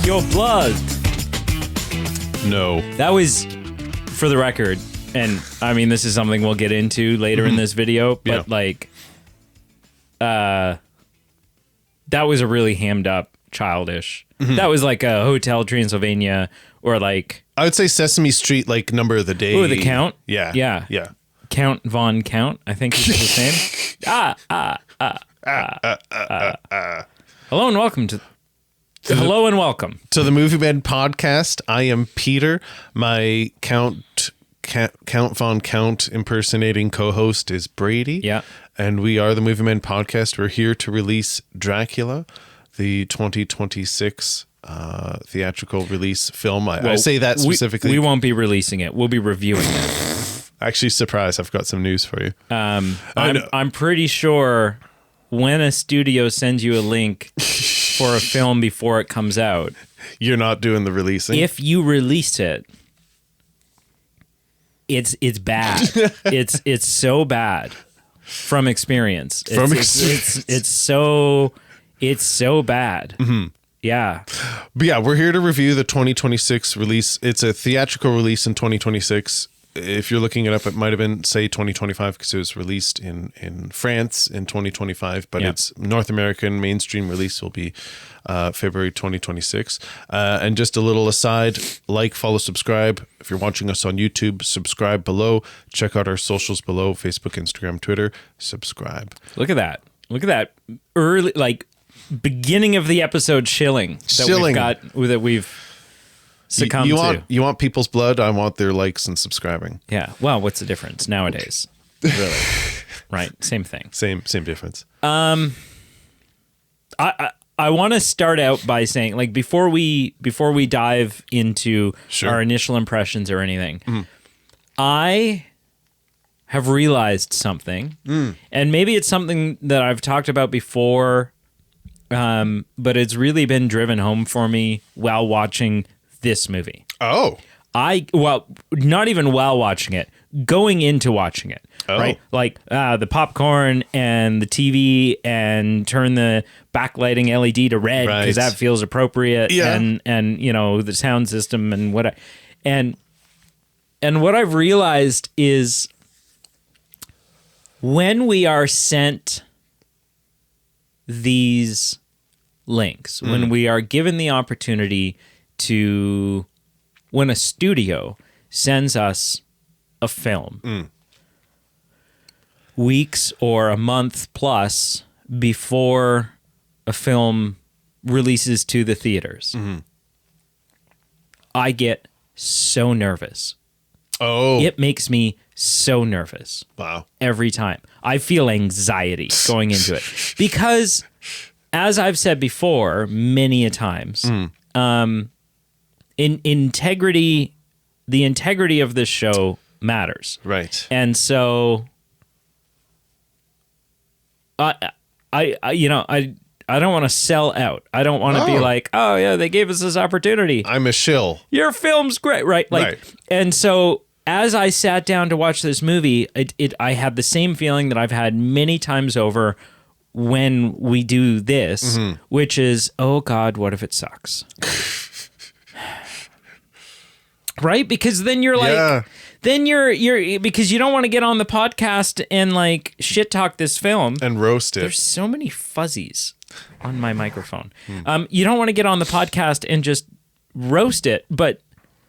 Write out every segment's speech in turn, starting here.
Your blood. No. That was, for the record, and I mean, this is something we'll get into later in this video, but that was a really hammed up, childish. That was like a Hotel Transylvania, or like... I would say Sesame Street, like Number of the Day. Oh, the Count? Yeah. Yeah. Yeah. Count Von Count, I think is his name. Hello and welcome to the Movie Man podcast. I am Peter. My Count Von Count impersonating co-host is Brady. Yeah. And we are the Movie Man podcast. We're here to release Dracula, the 2026 theatrical release film. I say that specifically. We won't be releasing it. We'll be reviewing it. Actually, surprise! I've got some news for you. I'm pretty sure when a studio sends you a link for a film before it comes out, you're not doing the releasing. If you release it, it's bad. it's so bad from experience. It's so bad. Mm-hmm. Yeah. But yeah, we're here to review the 2026 release. It's a theatrical release in 2026. If you're looking it up, it might have been, say, 2025 because it was released in France in 2025, but its North American mainstream release will be February 2026. And just a little aside, like, follow, subscribe. If you're watching us on YouTube, subscribe below. Check out our socials below, Facebook, Instagram, Twitter. Subscribe. Look at that. Look at that. Early, like, beginning of the episode shilling. That we've succumbed to. You want people's blood? I want their likes and subscribing. Yeah. Well, what's the difference nowadays? Really? Right. Same thing. Same difference. I want to start out by saying, like, before we dive into our initial impressions or anything, I have realized something, and maybe it's something that I've talked about before, but it's really been driven home for me while watching this movie. Oh. Not even while watching it, going into watching it, right? Like the popcorn and the TV, and turn the backlighting LED to red because that feels appropriate, and you know, the sound system and what what I've realized is when we are sent these links, when we are given the opportunity to, when a studio sends us a film weeks or a month plus before a film releases to the theaters, I get so nervous. Oh. It makes me so nervous. Wow. Every Every time. I feel anxiety going into it. Because, as I've said before many a times, the integrity of this show matters. Right. And so I don't want to sell out. I don't want to be like, oh yeah, they gave us this opportunity. I'm a shill. Your film's great, right? And so as I sat down to watch this movie, I had the same feeling that I've had many times over when we do this, which is, oh God, what if it sucks? Right? Because then you're like, then you're because you don't want to get on the podcast and like shit talk this film and roast it. There's so many fuzzies on my microphone. You don't want to get on the podcast and just roast it, but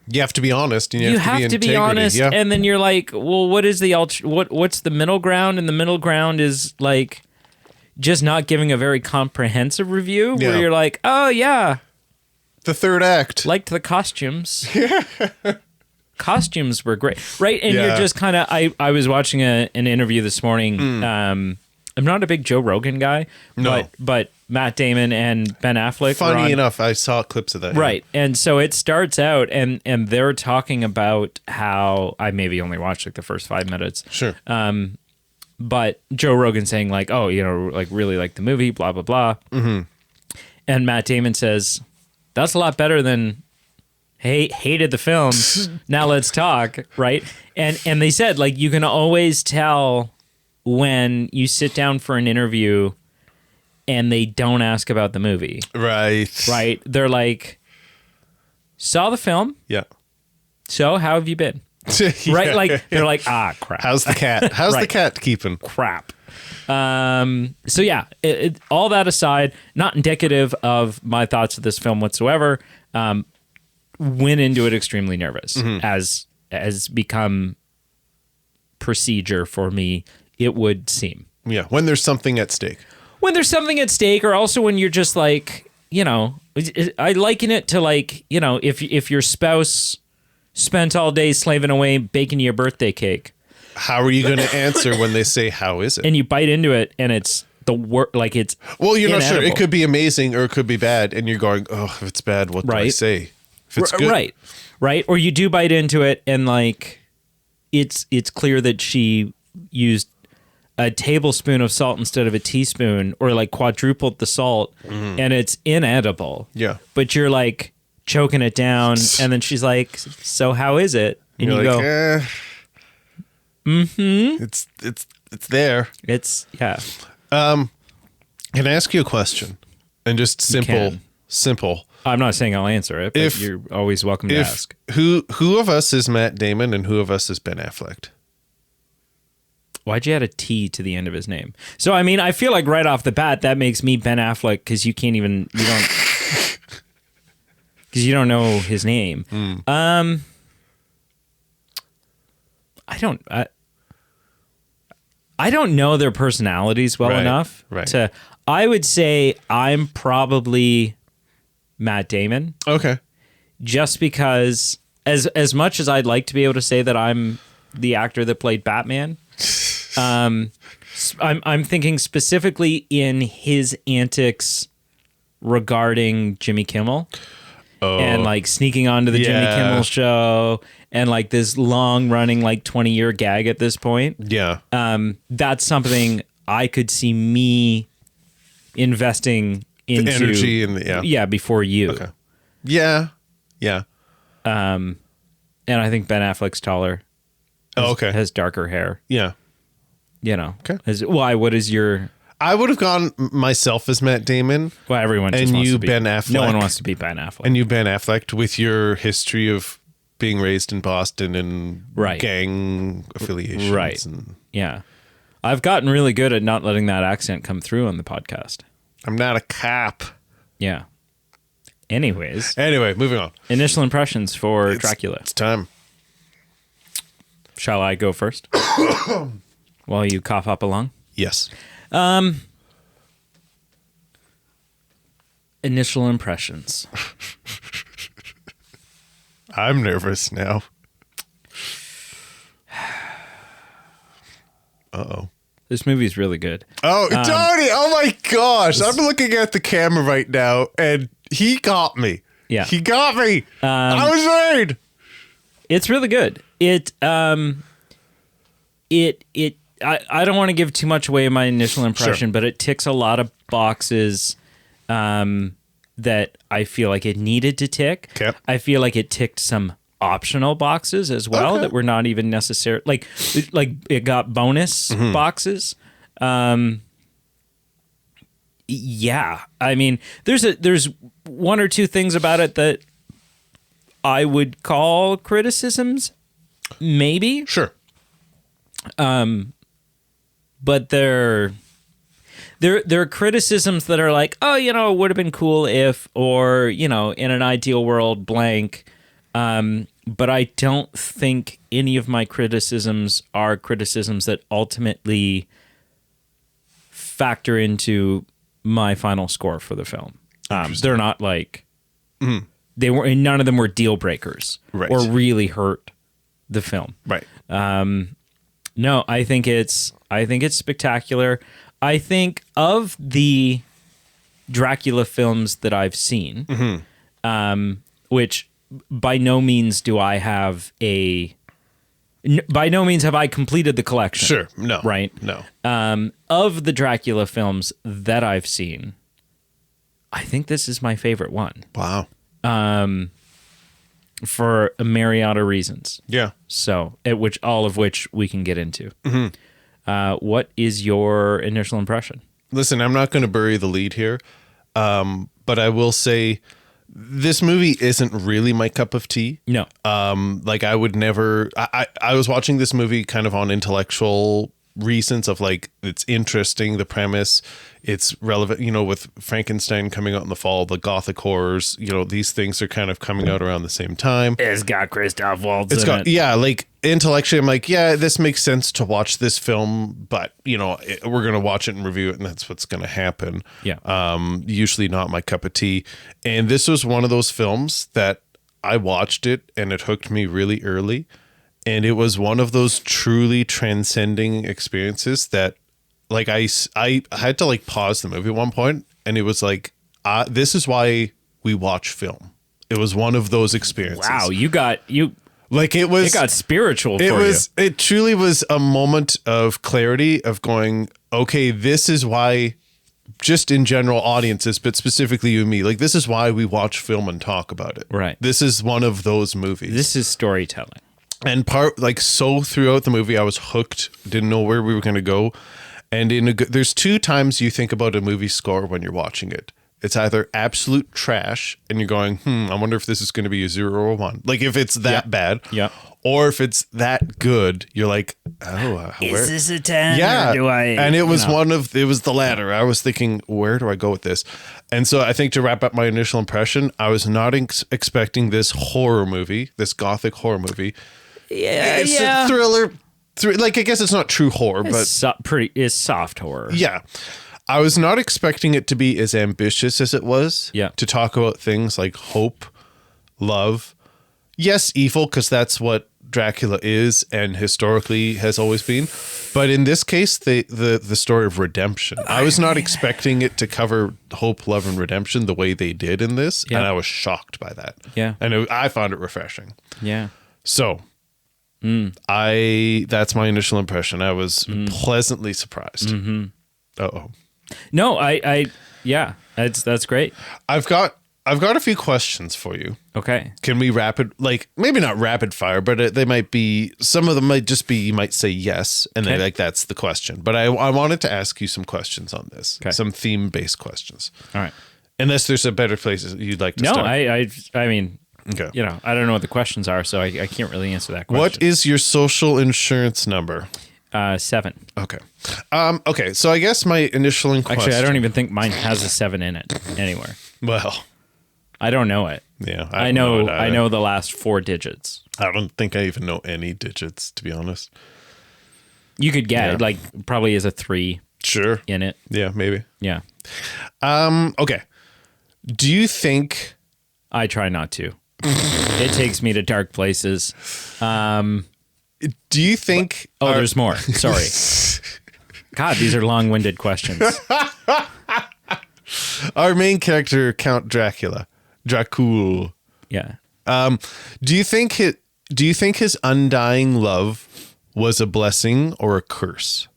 you have to be honest. And you have to be honest, and then you're like, well, what is the what's the middle ground? And the middle ground is like just not giving a very comprehensive review, where you're like, oh yeah. The third act. Liked the costumes. Costumes were great. Right? And you're just kind of... I was watching an interview this morning. I'm not a big Joe Rogan guy. No. But Matt Damon and Ben Affleck Funny enough, I saw clips of that. Right. Yeah. And so it starts out and they're talking about how... I maybe only watched like the first 5 minutes. Sure. But Joe Rogan saying like, oh, you know, like really like the movie, blah, blah, blah. And Matt Damon says... That's a lot better than hated the film. Now let's talk, right? And they said like you can always tell when you sit down for an interview and they don't ask about the movie. Right. Right. They're like, saw the film. Yeah. So how have you been? Right? Like they're like, crap. How's the cat? How's the cat keeping? Crap. So yeah, all that aside, not indicative of my thoughts of this film whatsoever. Went into it extremely nervous, as has become procedure for me, it would seem. Yeah, when there's something at stake. When there's something at stake, or also when you're just like, I liken it to like, if your spouse spent all day slaving away baking you a birthday cake. How are you going to answer when they say, how is it? And you bite into it and it's the worst, like it's well, you're inedible. not sure. It could be amazing or it could be bad. And you're going, oh, if it's bad, what do I say? If it's good. Right. Or you do bite into it and like, it's clear that she used a tablespoon of salt instead of a teaspoon, or like quadrupled the salt, and it's inedible. Yeah. But you're like choking it down, and then she's like, so how is it? And you're you like, go, It's there. It's, yeah. Can I ask you a question? And just simple. I'm not saying I'll answer it, but you're always welcome to ask. Who of us is Matt Damon and who of us is Ben Affleck? Why'd you add a T to the end of his name? So, I mean, I feel like right off the bat, that makes me Ben Affleck because you don't know his name. I don't know their personalities well enough to. I would say I'm probably Matt Damon. Okay. Just because, as much as I'd like to be able to say that I'm the actor that played Batman, I'm thinking specifically in his antics regarding Jimmy Kimmel. And like sneaking onto the Jimmy Kimmel show, and like this long running like 20-year gag at this point. Yeah. That's something I could see me investing into. The energy and before you. Okay. Yeah. And I think Ben Affleck's taller. Has darker hair. Yeah. Okay. Why? What is your? I would have gone myself as Matt Damon. Well, everyone just and wants you to be Ben Affleck. No one wants to be Ben Affleck. And you Ben Affleck with your history of being raised in Boston and gang affiliations. Right. Yeah. I've gotten really good at not letting that accent come through on the podcast. I'm not a cop. Yeah. Anyway, moving on. Initial impressions for Dracula. It's time. Shall I go first? While you cough up along? Yes. Initial impressions. I'm nervous now. Uh-oh. This movie's really good. Oh, Tony! Oh my gosh! I'm looking at the camera right now, and he got me. Yeah, he got me. I was worried. It's really good. I don't want to give too much away in my initial impression, but it ticks a lot of boxes that I feel like it needed to tick. Okay. I feel like it ticked some optional boxes as well that were not even necessary. Like it got bonus boxes. Yeah. I mean, there's one or two things about it that I would call criticisms, maybe. Sure. But they're criticisms that are like, oh, it would have been cool if, or, in an ideal world, blank. But I don't think any of my criticisms are criticisms that ultimately factor into my final score for the film. They're not like, none of them were deal breakers or really hurt the film. Right. No, I think it's spectacular. I think of the Dracula films that I've seen, which by no means do I have by no means have I completed the collection. Sure. No. Right? No. Of the Dracula films that I've seen, I think this is my favorite one. Wow. For a myriad of reasons. Yeah. So, all of which we can get into. What is your initial impression? Listen, I'm not going to bury the lead here, but I will say this movie isn't really my cup of tea. No. Like I would never. I was watching this movie kind of on intellectual reasons of like it's interesting, the premise, it's relevant. You know, with Frankenstein coming out in the fall, the Gothic horrors. You know, these things are kind of coming out around the same time. It's got Christoph Waltz in it. Yeah, like intellectually, I'm like, yeah, this makes sense to watch this film, but you know, we're gonna watch it and review it, and that's what's gonna happen. Yeah. Usually not my cup of tea, and this was one of those films that I watched it and it hooked me really early, and it was one of those truly transcending experiences that, like, I had to like pause the movie at one point, and it was like, this is why we watch film. It was one of those experiences. Wow, Like it got spiritual for you. It truly was a moment of clarity of going, okay, this is why, just in general audiences, but specifically you and me, like this is why we watch film and talk about it. Right. This is one of those movies. This is storytelling. And so throughout the movie, I was hooked, didn't know where we were going to go. And there's two times you think about a movie score when you're watching it. It's either absolute trash and you're going, I wonder if this is going to be a 0 or 1. Like if it's that bad. Yeah. Or if it's that good, you're like, is this a 10? Yeah. Or do I? And it was it was the latter. I was thinking, where do I go with this? And so I think to wrap up my initial impression, I was not expecting this horror movie, this Gothic horror movie. Yeah. It's a thriller. Like, I guess it's not true horror, it's it's soft horror. Yeah. I was not expecting it to be as ambitious as it was. Yeah. To talk about things like hope, love, yes, evil, because that's what Dracula is and historically has always been. But in this case, the story of redemption. I was not expecting it to cover hope, love, and redemption the way they did in this. Yeah. And I was shocked by that. Yeah. And I found it refreshing. Yeah. So that's my initial impression. I was pleasantly surprised. Mm-hmm. Uh-oh. No, yeah, that's great. I've got a few questions for you. Okay. Can we maybe not rapid fire, but they might be, some of them might just be, you might say yes, and then that's the question. But I wanted to ask you some questions on this, some theme-based questions. All right. Unless there's a better place you'd like to start. No, I mean, okay. You know, I don't know what the questions are, so I can't really answer that question. What is your social insurance number? 7. Okay. Okay. So I guess my initial question. Actually, I don't even think mine has a 7 in it anywhere. Well, I don't know it. Yeah. I know the last 4 digits. I don't think I even know any digits, to be honest. You could get like probably is a 3. Sure. In it. Yeah, maybe. Yeah. Okay. Do you think? I try not to. It takes me to dark places. Do you think? There's more. Sorry. God, these are long-winded questions. Our main character, Count Dracula. Yeah. Do you think his undying love was a blessing or a curse?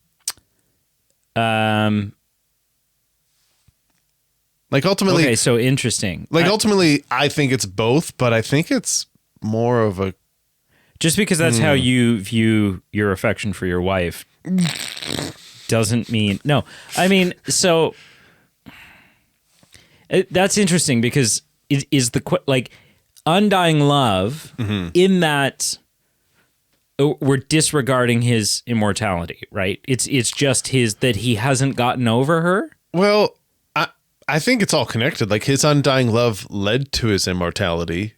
Like ultimately. Okay, so interesting. Like ultimately, I think it's both, but I think it's more of a. Just because that's how you view your affection for your wife doesn't mean no. I mean, so that's interesting because it is like undying love in that we're disregarding his immortality, right? It's just that he hasn't gotten over her. Well, I think it's all connected. Like his undying love led to his immortality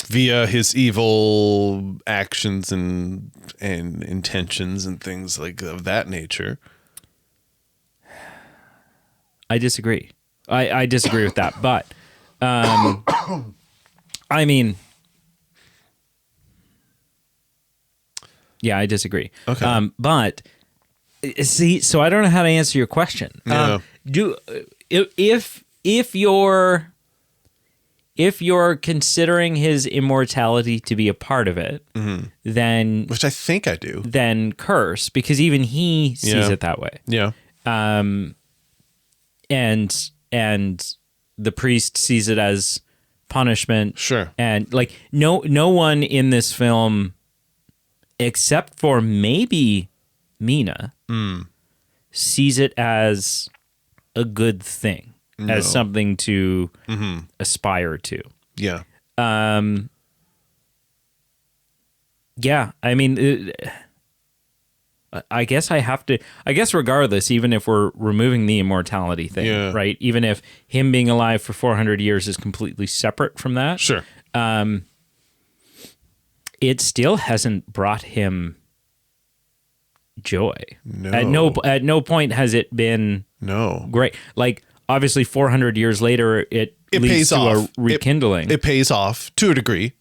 via his evil actions and intentions and things like of that nature. I disagree. I disagree with that, but I mean, yeah, I disagree. Okay. But see, so I don't know how to answer your question. Yeah. If you're considering his immortality to be a part of it, then which I think I do, then curse, because even he sees it that way. Yeah. And the priest sees it as punishment. Sure. And like no one in this film, except for maybe Mina, sees it as a good thing. as something to aspire to. Yeah. Yeah, I mean, I guess regardless, even if we're removing the immortality thing, right? Even if him being alive for 400 years is completely separate from that. Sure. It still hasn't brought him joy. No. At no point has it been great. Like, obviously 400 years later, it leads pays to off. A rekindling. It pays off to a degree.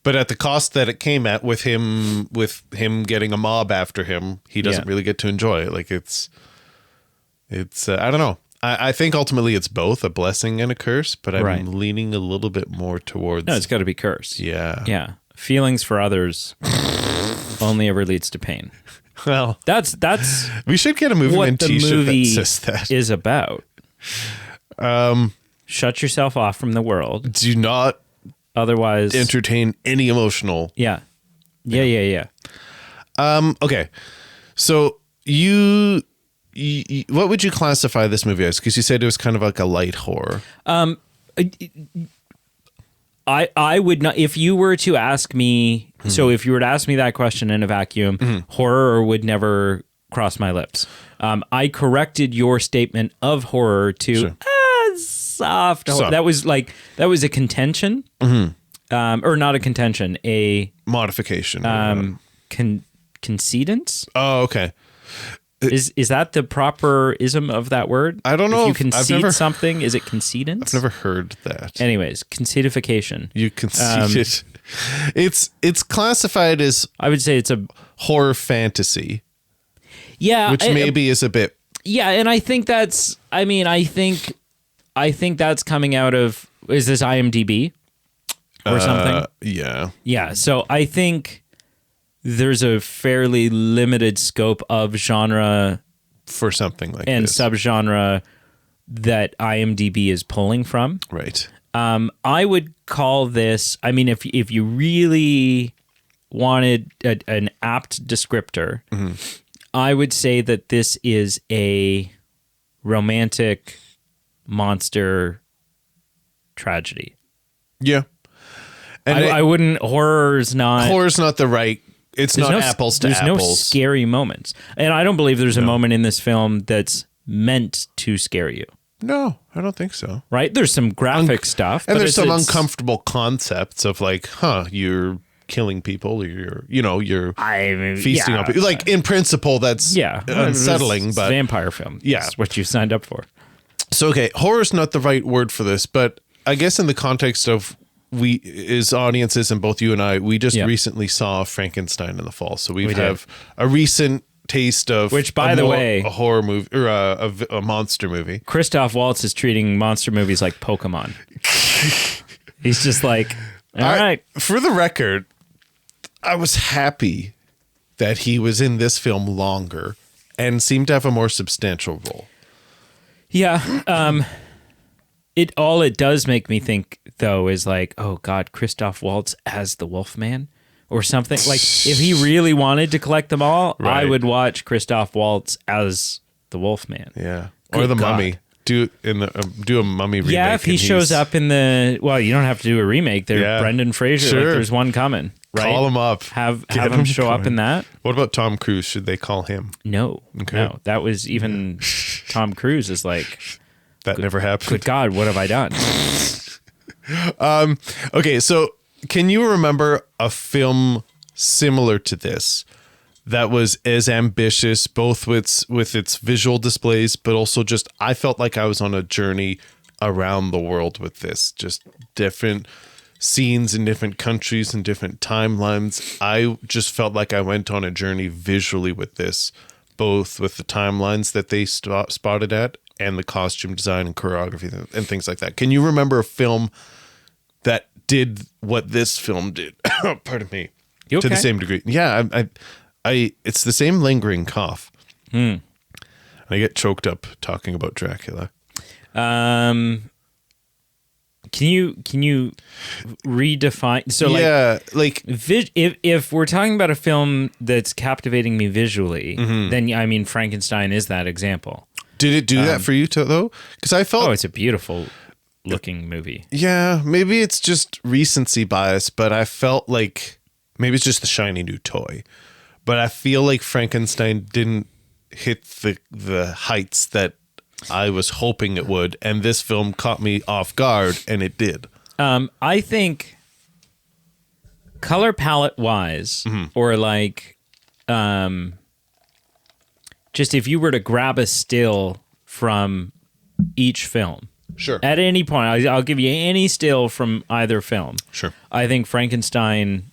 But at the cost that it came at with him getting a mob after him, he doesn't really get to enjoy it. Like it's I don't know. I think ultimately it's both a blessing and a curse, but I'm leaning a little bit more towards... No, it's got to be curse. Yeah. Yeah. Feelings for others only ever leads to pain. Well, that's we should get a movie t-shirt that says that. Is about. Shut yourself off from the world. Do not otherwise entertain any emotional. Yeah. Okay. So what would you classify this movie as? Because you said it was kind of like a light horror. I would not, if you were to ask me, so if you were to ask me that question in a vacuum, horror would never cross my lips. I corrected your statement of horror to soft horror. That was a contention, or not a contention, a modification, concedence. Oh, okay. Is that the proper ism of that word? I don't know. If you concede something, is it concedence? I've never heard that. Anyways, concedification. You conceded. It's classified as, I would say, it's a horror fantasy. Yeah, which maybe is a bit. Yeah, and I think that's. I mean, I think that's coming out of. Is this IMDb or something? Yeah. Yeah. So I think there's a fairly limited scope of genre for something like and this. subgenre that IMDb is pulling from. Right. I would call this, I mean, if you really wanted an apt descriptor, I would say that this is a romantic monster tragedy. Yeah. And I wouldn't, horror's not the right. It's not apples to apples. There's no scary moments. And I don't believe there's a moment in this film that's meant to scare you. No, I don't think so. Right? There's some graphic stuff. And there's some uncomfortable concepts of like, you're killing people, or you're feasting on people. Like, in principle, that's unsettling. It's but vampire film. Yeah. It's what you signed up for. So, okay, horror's not the right word for this, but I guess in the context of we as audiences, and both you and I, we just recently saw Frankenstein in the fall, so we have a recent taste of, which, by the way, a horror movie or a monster movie. Christoph Waltz is treating monster movies like Pokemon. He's just like, all right. For the record, I was happy that he was in this film longer and seemed to have a more substantial role. Yeah. It does make me think, though, is like, oh God, Christoph Waltz as the Wolfman or something. Like, if he really wanted to collect them all, I would watch Christoph Waltz as the Wolfman. Yeah, or the Mummy. Do a Mummy remake. Yeah, if he shows up in the, well, you don't have to do a remake. Brendan Fraser. Sure. Like, there's one coming. Right? Call him up. Have him show up in that. What about Tom Cruise? Should they call him? No. Okay. No. That was even Tom Cruise is like, that never happened. Good God, what have I done? Okay, so can you remember a film similar to this that was as ambitious, both with its visual displays, but also just, I felt like I was on a journey around the world with this, just different scenes in different countries and different timelines. I just felt like I went on a journey visually with this, both with the timelines that they spotted at and the costume design and choreography and things like that. Can you remember a film that did what this film did? Pardon me. You okay? To the same degree. Yeah, I it's the same lingering cough. I get choked up talking about Dracula. Can you redefine? So if we're talking about a film that's captivating me visually, then I mean Frankenstein is that example. Did it do that for you too, though? Because I felt... Oh, it's a beautiful looking movie. Yeah, maybe it's just recency bias, but I felt like... Maybe it's just the shiny new toy. But I feel like Frankenstein didn't hit the heights that I was hoping it would, and this film caught me off guard, and it did. I think color palette wise, or like, just if you were to grab a still from each film, sure, at any point, I'll give you any still from either film. Sure, I think Frankenstein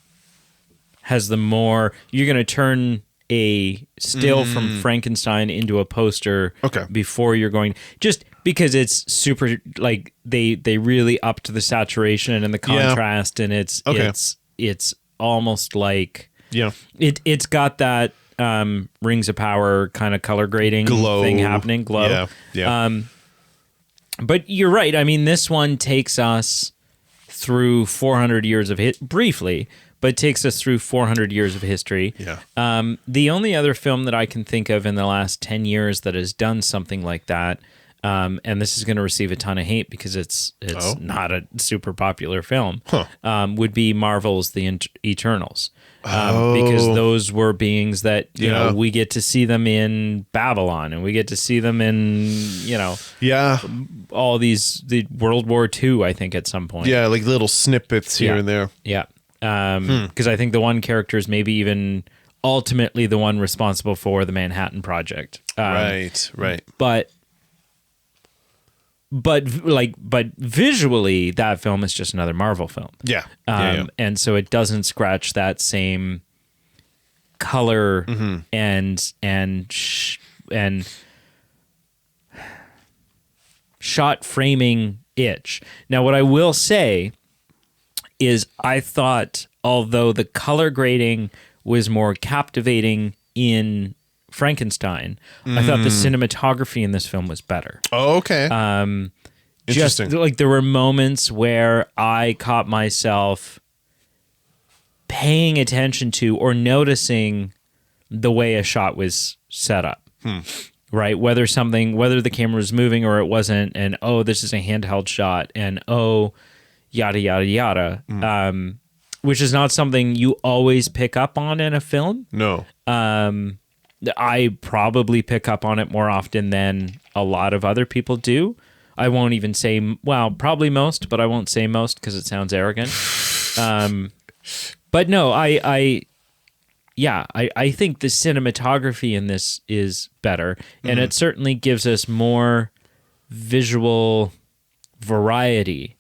has the more. You're going to turn a still from Frankenstein into a poster before you're going, just because it's super, like they really up to the saturation and the contrast, and it's almost like it's got that Rings of Power kind of color grading thing happening, glow. But you're right. I mean, this one takes us through 400 years of briefly, but takes us through 400 years of history. Yeah. The only other film that I can think of in the last 10 years that has done something like that, and this is going to receive a ton of hate because it's not a super popular film, would be Marvel's The Eternals. Because those were beings that, you know, we get to see them in Babylon, and we get to see them in, you know, all the World War II, I think, at some point. Yeah, like little snippets here and there. Yeah. Because I think the one character is maybe even ultimately the one responsible for the Manhattan Project. Right. But visually, that film is just another Marvel film. Yeah. And so it doesn't scratch that same color and shot framing itch. Now, what I will say is I thought, although the color grading was more captivating in Frankenstein, I thought the cinematography in this film was better. Oh, okay. Just Interesting. like there were moments where I caught myself paying attention to or noticing the way a shot was set up. Right? Whether the camera was moving or it wasn't, and this is a handheld shot, and yada, yada, yada, which is not something you always pick up on in a film. No. I probably pick up on it more often than a lot of other people do. I won't even say, probably most, but I won't say most because it sounds arrogant. But no, I think the cinematography in this is better, and it certainly gives us more visual variety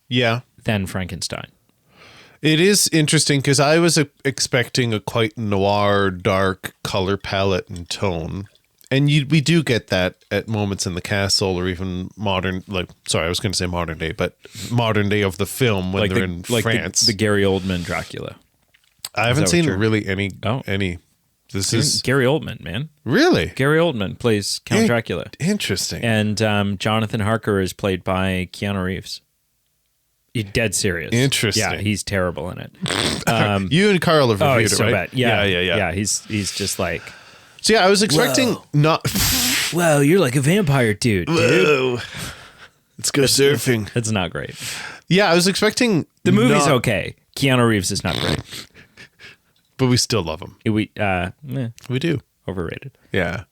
than Frankenstein. It is interesting because I was expecting a quite noir, dark color palette and tone. And we do get that at moments in the castle, or even modern, I was going to say modern day, but modern day of the film when they're in France. The Gary Oldman Dracula. I haven't seen really any. This is Gary Oldman, man. Really? Gary Oldman plays Count Dracula. Interesting. And Jonathan Harker is played by Keanu Reeves. He's dead serious. Interesting. Yeah, he's terrible in it. You and Carl have reviewed he's it, so right? bad. Yeah, he's just like... So yeah, I was expecting not... Wow, you're like a vampire dude. Whoa. Let's go surfing. It's not great. Yeah, I was expecting... The movie's okay. Keanu Reeves is not great. But we still love him. We do. Overrated. Yeah.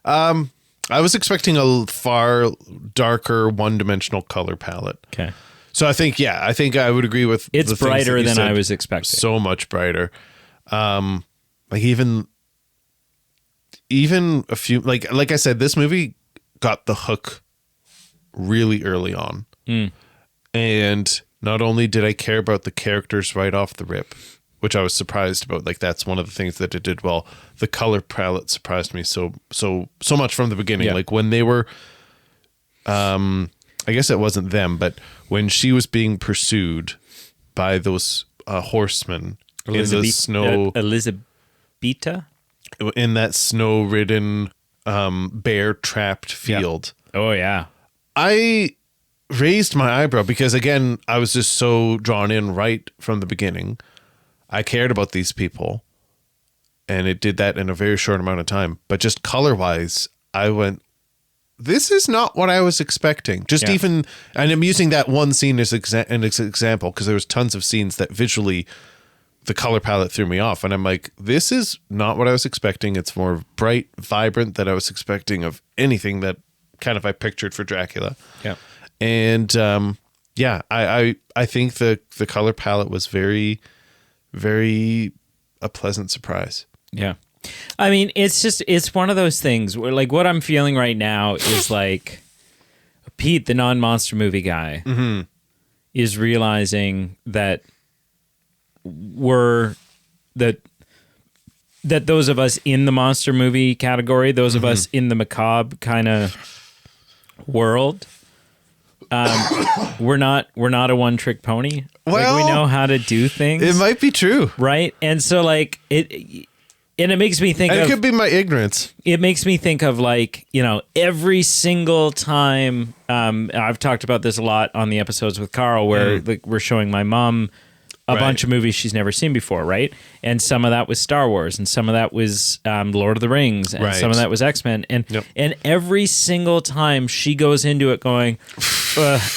I was expecting a far darker, one-dimensional color palette. Okay. So I think I would agree with it's brighter than I was expecting. So much brighter. Like even a few, like I said, this movie got the hook really early on. And not only did I care about the characters right off the rip, which I was surprised about. Like that's one of the things that it did well. The color palette surprised me so much from the beginning. Yeah. Like when they were, I guess it wasn't them, but when she was being pursued by those horsemen in the snow, Elizabeta, in that snow-ridden, bear-trapped field. Yeah. Oh yeah, I raised my eyebrow because again, I was just so drawn in right from the beginning. I cared about these people, and it did that in a very short amount of time. But just color-wise, I went, this is not what I was expecting. Just even, and I'm using that one scene as an example because there was tons of scenes that visually the color palette threw me off. And I'm like, this is not what I was expecting. It's more bright, vibrant than I was expecting of anything that kind of I pictured for Dracula. Yeah. And I think the color palette was very, very a pleasant surprise. Yeah. I mean, it's one of those things where like what I'm feeling right now is like Pete, the non-monster movie guy, is realizing that that those of us in the monster movie category, those of us in the macabre kind of world, we're not a one-trick pony. Well, like we know how to do things. It might be true, right? And so like and it makes me think it could be my ignorance. It makes me think of like, every single time, I've talked about this a lot on the episodes with Carl where like we're showing my mom a bunch of movies she's never seen before, right? And some of that was Star Wars and some of that was Lord of the Rings and some of that was X-Men. And every single time she goes into it going,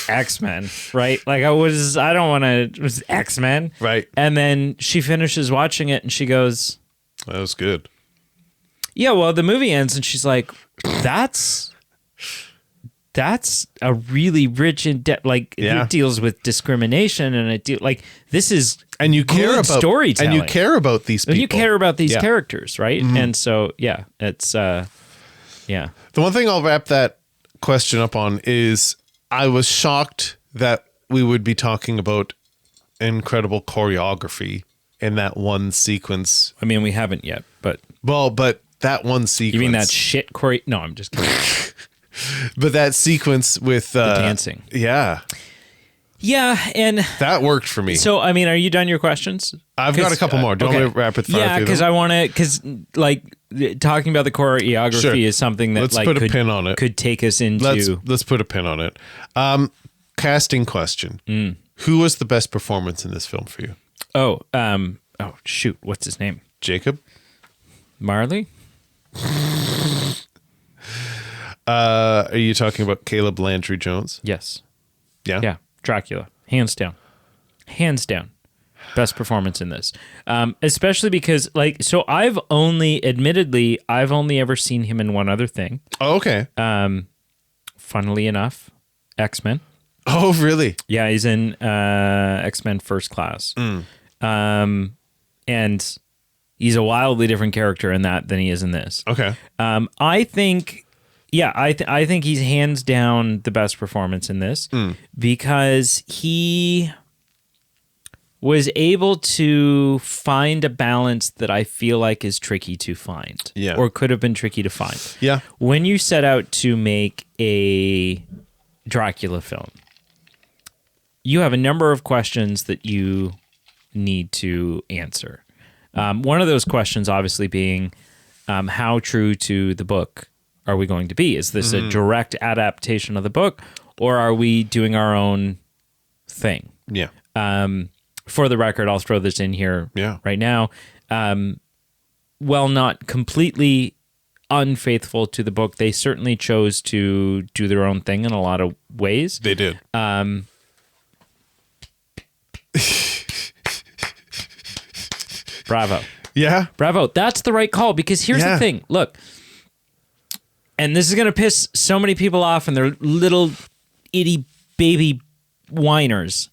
X-Men, right? Like it was X-Men. Right. And then she finishes watching it and she goes, that was good. Yeah, well, the movie ends and she's like, that's a really rich in depth, like it deals with discrimination and this is and you care about storytelling. And you care about these people. And you care about these characters, right? And so, it's The one thing I'll wrap that question up on is I was shocked that we would be talking about incredible choreography in that one sequence. I mean, we haven't yet, but that one sequence. You mean that shit No, I'm just kidding. But that sequence with the dancing. Yeah. Yeah, and that worked for me. So, I mean, are you done your questions? I've got a couple more. Do you want me to rapid fire? Yeah, because I want to, like talking about the choreography is something that let's put a pin on it. Could take us into. Let's put a pin on it. Casting question: who was the best performance in this film for you? Oh, shoot! What's his name? Jacob Marley. Are you talking about Caleb Landry Jones? Yes. Yeah. Dracula, hands down, best performance in this. Especially because, I've only ever seen him in one other thing. Oh, okay. Funnily enough, X-Men. Oh, really? Yeah, he's in X-Men First Class. And he's a wildly different character in that than he is in this. Okay. I think he's hands down the best performance in this because he was able to find a balance that I feel like is tricky to find or could have been tricky to find. Yeah. When you set out to make a Dracula film, you have a number of questions that you need to answer. One of those questions obviously being how true to the book are we going to be? Is this a direct adaptation of the book or are we doing our own thing? Yeah. For the record, I'll throw this in here right now. While not completely unfaithful to the book, they certainly chose to do their own thing in a lot of ways. They did. Bravo. Yeah. Bravo. That's the right call because here's the thing. Look, and this is going to piss so many people off and they're little itty baby whiners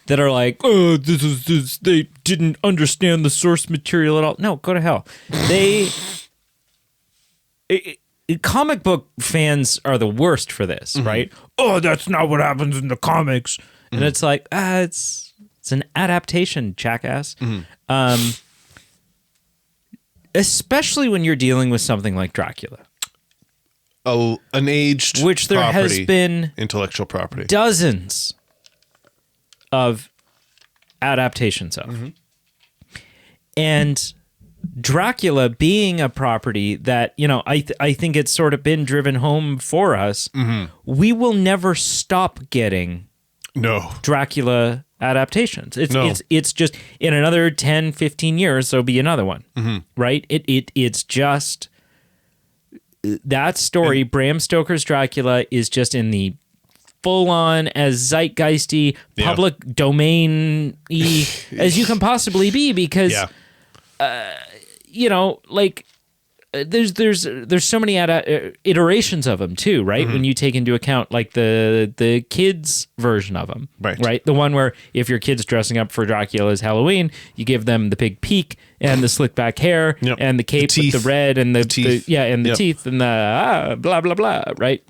that are like, oh, they didn't understand the source material at all. No, go to hell. Comic book fans are the worst for this, right? Oh, that's not what happens in the comics. And it's like, it's an adaptation, jackass. Especially when you're dealing with something like Dracula. Oh, an aged which there property, has been intellectual property. Dozens of adaptations of. And Dracula being a property that, I think it's sort of been driven home for us. We will never stop getting Dracula adaptations. It's just in another 10, 15 years, there'll be another one, right? It's just that story, Bram Stoker's Dracula, is just in the full-on as zeitgeisty, public domain-y as you can possibly be, because like there's so many iterations of them too, right? When you take into account like the kids version of them, right? The one where if your kid's dressing up for Dracula's Halloween, you give them the big peak and the slick back hair and the cape with the red and the teeth and the blah blah blah, right?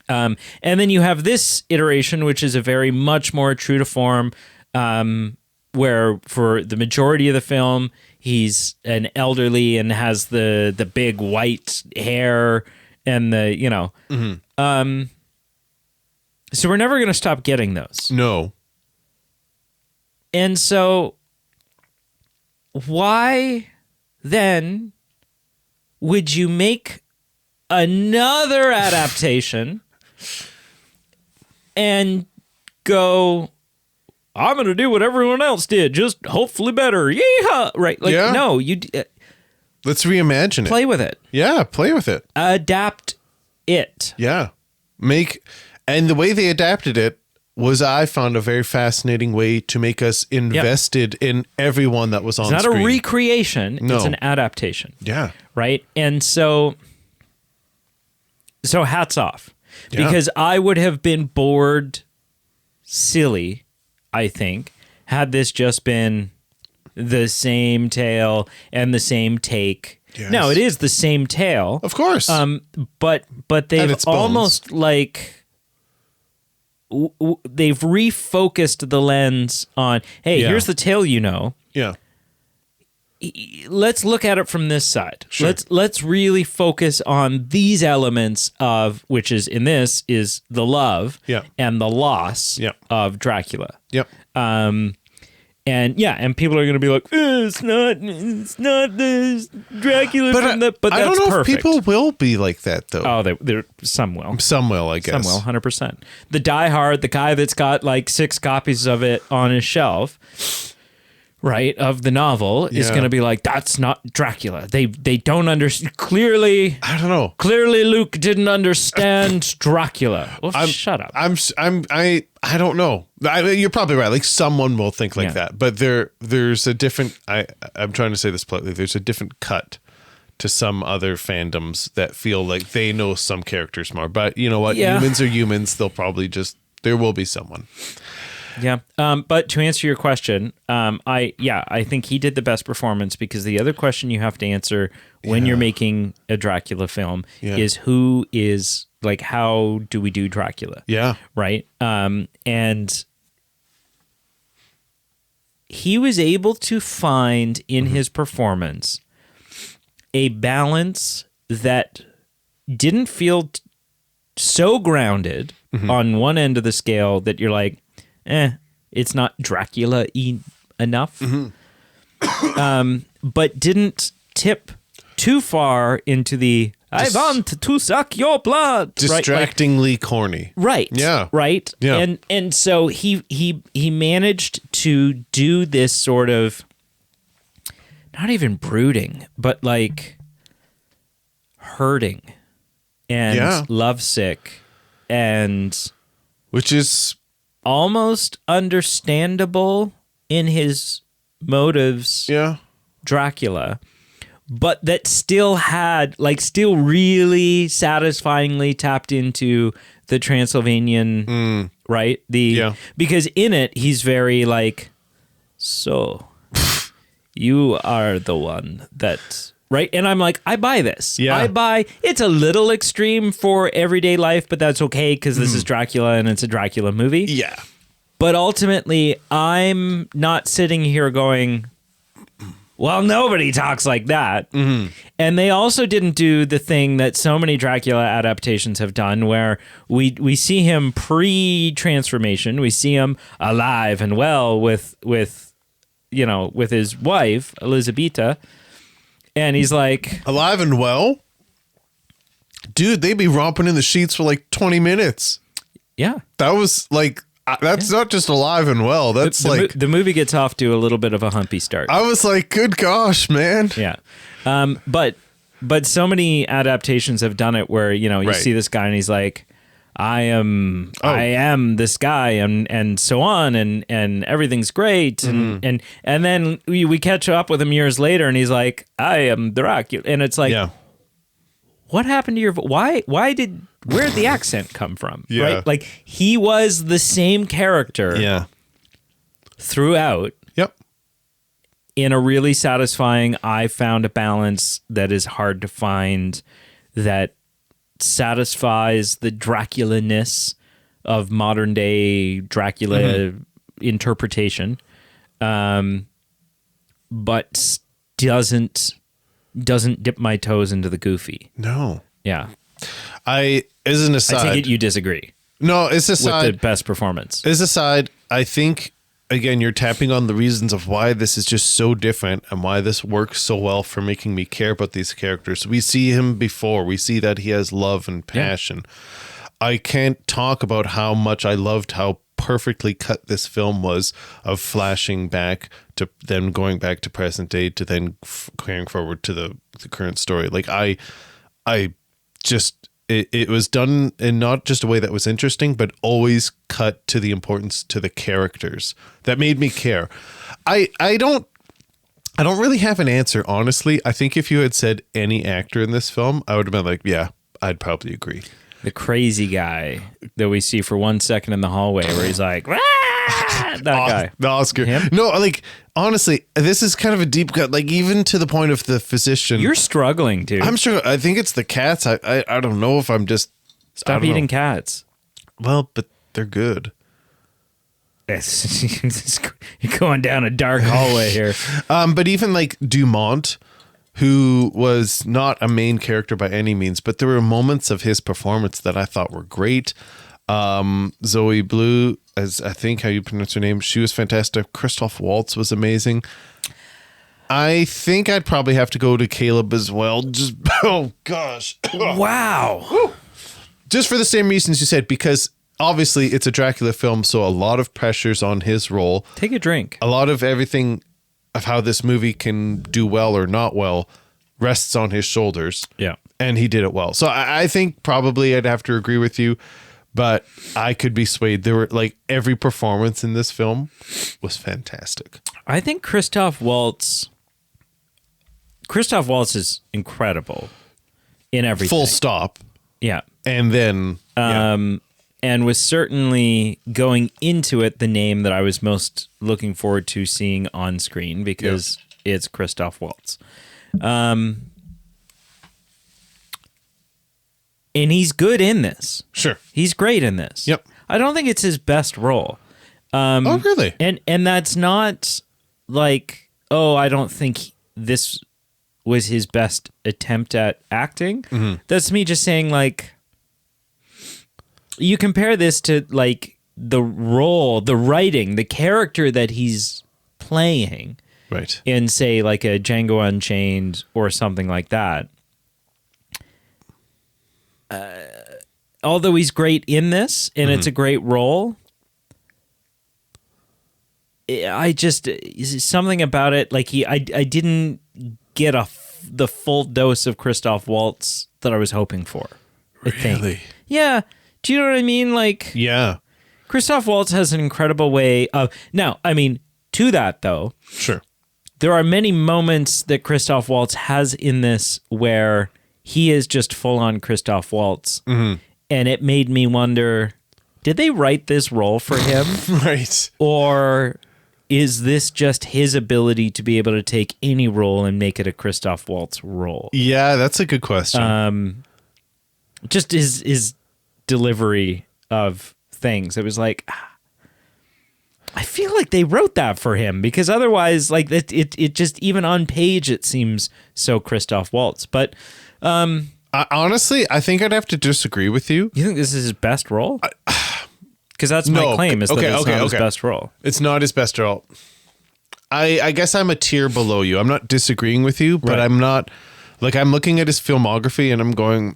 And then you have this iteration, which is a very much more true to form, where for the majority of the film, he's an elderly and has the big white hair and the, so we're never going to stop getting those. No. And so why then would you make another adaptation and go, I'm going to do what everyone else did, just hopefully better. Yeehaw! Right? Like, no, you... let's reimagine it. Play with it. Yeah, play with it. Adapt it. Yeah. And the way they adapted it was, I found, a very fascinating way to make us invested in everyone that was on screen. It's not a recreation. No. It's an adaptation. Yeah. Right? And so hats off. Yeah. Because I would have been bored silly, I think, had this just been the same tale and the same take. Yes. No, it is the same tale. Of course. But they've almost like... they've refocused the lens on, hey, here's the tale, Yeah. Let's look at it from this side. Sure. Let's really focus on these elements of, which is in this is the love and the loss of Dracula. Yep. And people are going to be like, it's not the Dracula from the, but that's I don't know perfect. If people will be like that though. Oh, some will. Some will, I guess. Some will, 100%. The diehard, the guy that's got like 6 copies of it on his shelf, right, of the novel, is going to be like, that's not Dracula. They don't understand. Clearly, I don't know. Clearly, Luke didn't understand Dracula. Well, shut up. I don't know. You're probably right. Like, someone will think like that, but there's a different. I'm trying to say this politely. There's a different cut to some other fandoms that feel like they know some characters more. But you know what? Yeah. Humans are humans. They'll probably there will be someone. Yeah. But to answer your question, I think he did the best performance, because the other question you have to answer when you're making a Dracula film is who is, like, how do we do Dracula? Yeah. Right. And he was able to find in his performance a balance that didn't feel so grounded on one end of the scale that you're like, it's not Dracula-y enough, but didn't tip too far into the I want to suck your blood, distractingly corny, right? Yeah, right. Yeah, and so he managed to do this sort of not even brooding, but like hurting and lovesick, and which is almost understandable in his motives, Dracula, but that still really satisfyingly tapped into the Transylvanian, right? Because in it, he's very like, so you are the one that... Right? And I'm like, I buy this. Yeah. I buy, it's a little extreme for everyday life, but that's okay because this is Dracula and it's a Dracula movie. Yeah. But ultimately, I'm not sitting here going, well, nobody talks like that. Mm-hmm. And they also didn't do the thing that so many Dracula adaptations have done, where we see him pre-transformation. We see him alive and well with his wife, Elizabeta. And he's like... Alive and well? Dude, they'd be romping in the sheets for like 20 minutes. Yeah. That was like... That's not just alive and well. That's the movie gets off to a little bit of a humpy start. I was like, good gosh, man. Yeah. But But so many adaptations have done it where, you Right. see this guy and he's like, I am this guy and so on and everything's great and then we catch up with him years later and he's like, I am Dracula, and it's like, what happened to your where'd the accent come from? Yeah. Right? Like he was the same character throughout. Yep. In a really satisfying, I found a balance that is hard to find that satisfies the Dracula-ness of modern day Dracula interpretation, but doesn't dip my toes into the goofy. No. Yeah. As an aside, I take it you disagree. No, it's aside. With the best performance. As aside, I think, again, you're tapping on the reasons of why this is just so different and why this works so well for making me care about these characters. We see him before. We see that he has love and passion. Yeah. I can't talk about how much I loved how perfectly cut this film was, of flashing back to then going back to present day to then carrying forward to the current story. Like I just... It was done in not just a way that was interesting, but always cut to the importance to the characters that made me care. I don't really have an answer, honestly. I think if you had said any actor in this film, I would have been like, yeah, I'd probably agree. The crazy guy that we see for 1 second in the hallway where he's like, that guy. The Oscar. Him? No, like, honestly, this is kind of a deep cut, like even to the point of the physician. You're struggling, dude. I'm sure. I think it's the cats. I don't know if I'm just... Stop eating cats. Well, but they're good. You're going down a dark hallway here. But even like Dumont, who was not a main character by any means, but there were moments of his performance that I thought were great. Zoe Blue, as I think how you pronounce her name, she was fantastic. Christoph Waltz was amazing. I think I'd probably have to go to Caleb as well. Just oh gosh, wow. Woo. Just for the same reasons you said, because obviously it's a Dracula film, so a lot of pressure's on his role. Take a drink. A lot of everything of how this movie can do well or not well rests on his shoulders. Yeah. And he did it well. So I think probably I'd have to agree with you, but I could be swayed. There were like every performance in this film was fantastic. I think Christoph Waltz is incredible in everything. Full stop. Yeah. And then and was certainly going into it the name that I was most looking forward to seeing on screen because it's Christoph Waltz. And he's good in this. Sure. He's great in this. Yep. I don't think it's his best role. Oh, really? And that's not like, oh, I don't think this was his best attempt at acting. Mm-hmm. That's me just saying, like, you compare this to like the role, the writing, the character that he's playing, right, in say like a Django Unchained or something like that. Although he's great in this and it's a great role, I just something about it, like I didn't get the full dose of Christoph Waltz that I was hoping for. I think. Yeah. Do you know what I mean? Like, yeah, Christoph Waltz has an incredible way of... Now, I mean, to that, though... Sure. There are many moments that Christoph Waltz has in this where he is just full-on Christoph Waltz. Mm-hmm. And it made me wonder, did they write this role for him? Right. Or is this just his ability to be able to take any role and make it a Christoph Waltz role? Yeah, that's a good question. Just his delivery of things. It was like, I feel like they wrote that for him, because otherwise, like it just, even on page, it seems so Christoph Waltz. But honestly, I think I'd have to disagree with you. You think this is his best role? Because that's my claim, is that it's not his best role. It's not his best role. I guess I'm a tier below you. I'm not disagreeing with you, but I'm not, like, I'm looking at his filmography and I'm going,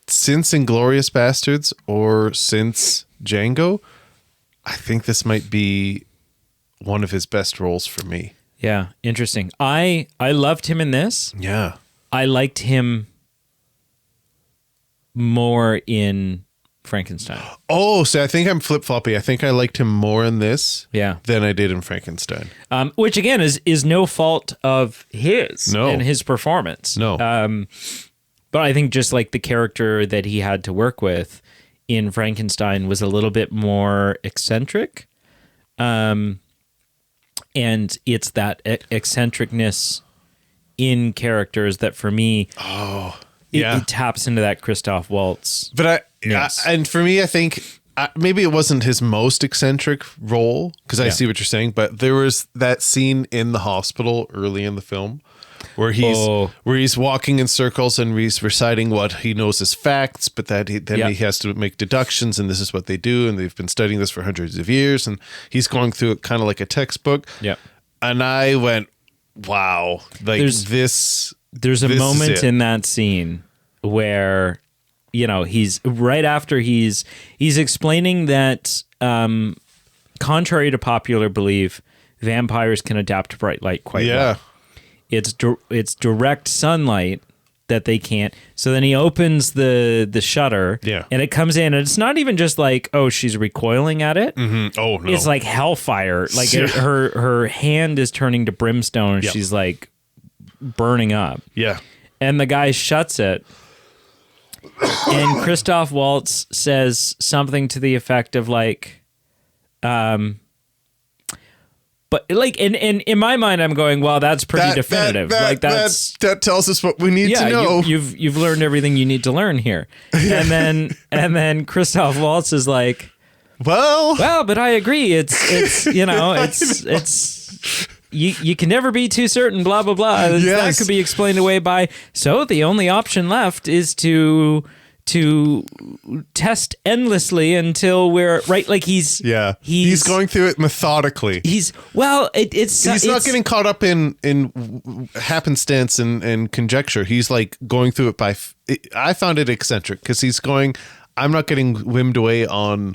since Inglourious Bastards or since Django, I think this might be one of his best roles for me. Yeah, interesting. I loved him in this. Yeah. I liked him more in Frankenstein. Oh, so I think I'm flip-floppy. I think I liked him more in this Yeah. than I did in Frankenstein. Which, again, is no fault of his and his performance. No. But I think just like the character that he had to work with in Frankenstein was a little bit more eccentric. And it's that eccentricness in characters that for me, it taps into that Christoph Waltz. But and for me, I think maybe it wasn't his most eccentric role, because I see what you're saying, but there was that scene in the hospital early in the film where he's walking in circles and he's reciting what he knows as facts, but that he has to make deductions, and this is what they do, and they've been studying this for hundreds of years, and he's going through it kind of like a textbook. Yeah. And I went, wow, like There's a moment in that scene where, he's right after he's explaining that, contrary to popular belief, vampires can adapt to bright light quite well. It's direct sunlight that they can't. So then he opens the shutter, and it comes in, and it's not even just like, oh, she's recoiling at it. Mm-hmm. Oh no, it's like hellfire. Like her hand is turning to brimstone. And she's like burning up. Yeah, and the guy shuts it, and Christoph Waltz says something to the effect of like, but like in my mind, I'm going, well, that's pretty definitive. That tells us what we need to know. You've learned everything you need to learn here. And then Christoph Waltz is like, well, but I agree. It's you can never be too certain. Blah blah blah. That could be explained away by. So the only option left is to test endlessly until we're right. Like he's going through it methodically. He's not getting caught up in happenstance and conjecture. He's like going through it by. I found it eccentric because he's going. I'm not getting whimmed away on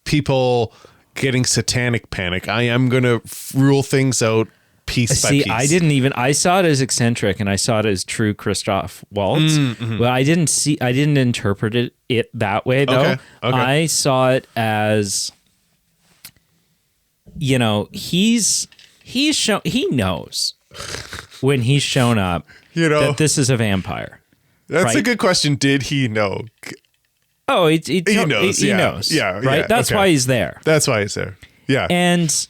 people getting satanic panic. I am going to rule things out piece by piece. I saw it as eccentric, and I saw it as true Christoph Waltz. Mm-hmm. Well, I didn't interpret it that way though. Okay. I saw it as, he knows when he's shown up that this is a vampire. That's a good question. Did he know? Oh, he knows. He knows. Yeah. Right. That's why he's there. That's why he's there. Yeah. And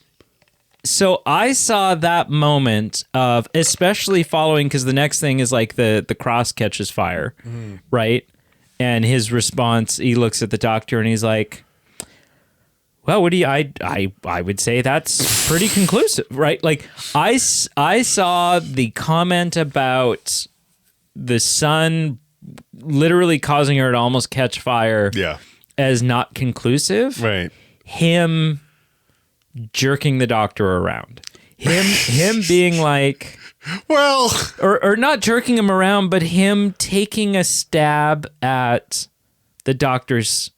so I saw that moment of, especially following, because the next thing is like the cross catches fire, right? And his response, he looks at the doctor and he's like, well, what do you, I would say that's pretty conclusive, right? Like I saw the comment about the sun literally causing her to almost catch fire as not conclusive. Right. Him jerking the doctor around. Him being like, well, or not jerking him around, but him taking a stab at the doctor's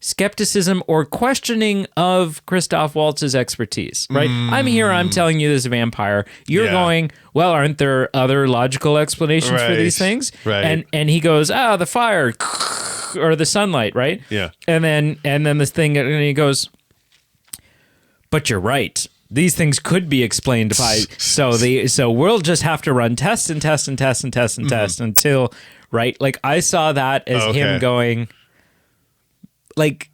skepticism or questioning of Christoph Waltz's expertise, right? I'm here, I'm telling you this is a vampire. You're going, well, aren't there other logical explanations for these things? Right. And he goes, the fire or the sunlight, right? Yeah. And then this thing, and he goes, but you're right. These things could be explained by so we'll just have to run test and test and test and test and test until, right? Like I saw that as him going, like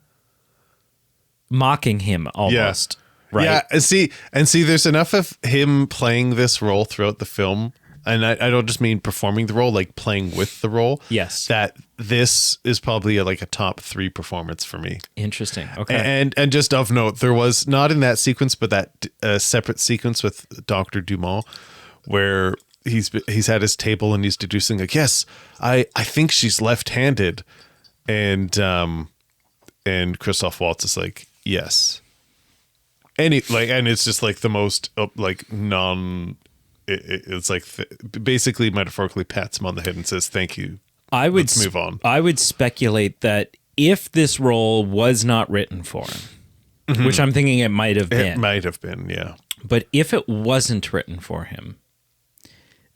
mocking him almost. Right. Yeah. And see, there's enough of him playing this role throughout the film. And I don't just mean performing the role, like playing with the role. Yes. That this is probably like a top 3 performance for me. Interesting. Okay. And just of note, there was not in that sequence, but that separate sequence with Dr. Dumont where he's at his table and he's deducing like, yes, I think she's left-handed. And Christoph Waltz is like, yes. And it's just like the most like it's like basically metaphorically pats him on the head and says, thank you. Let's move on. I would speculate that if this role was not written for him, which I'm thinking it might have been. It might have been, yeah. But if it wasn't written for him,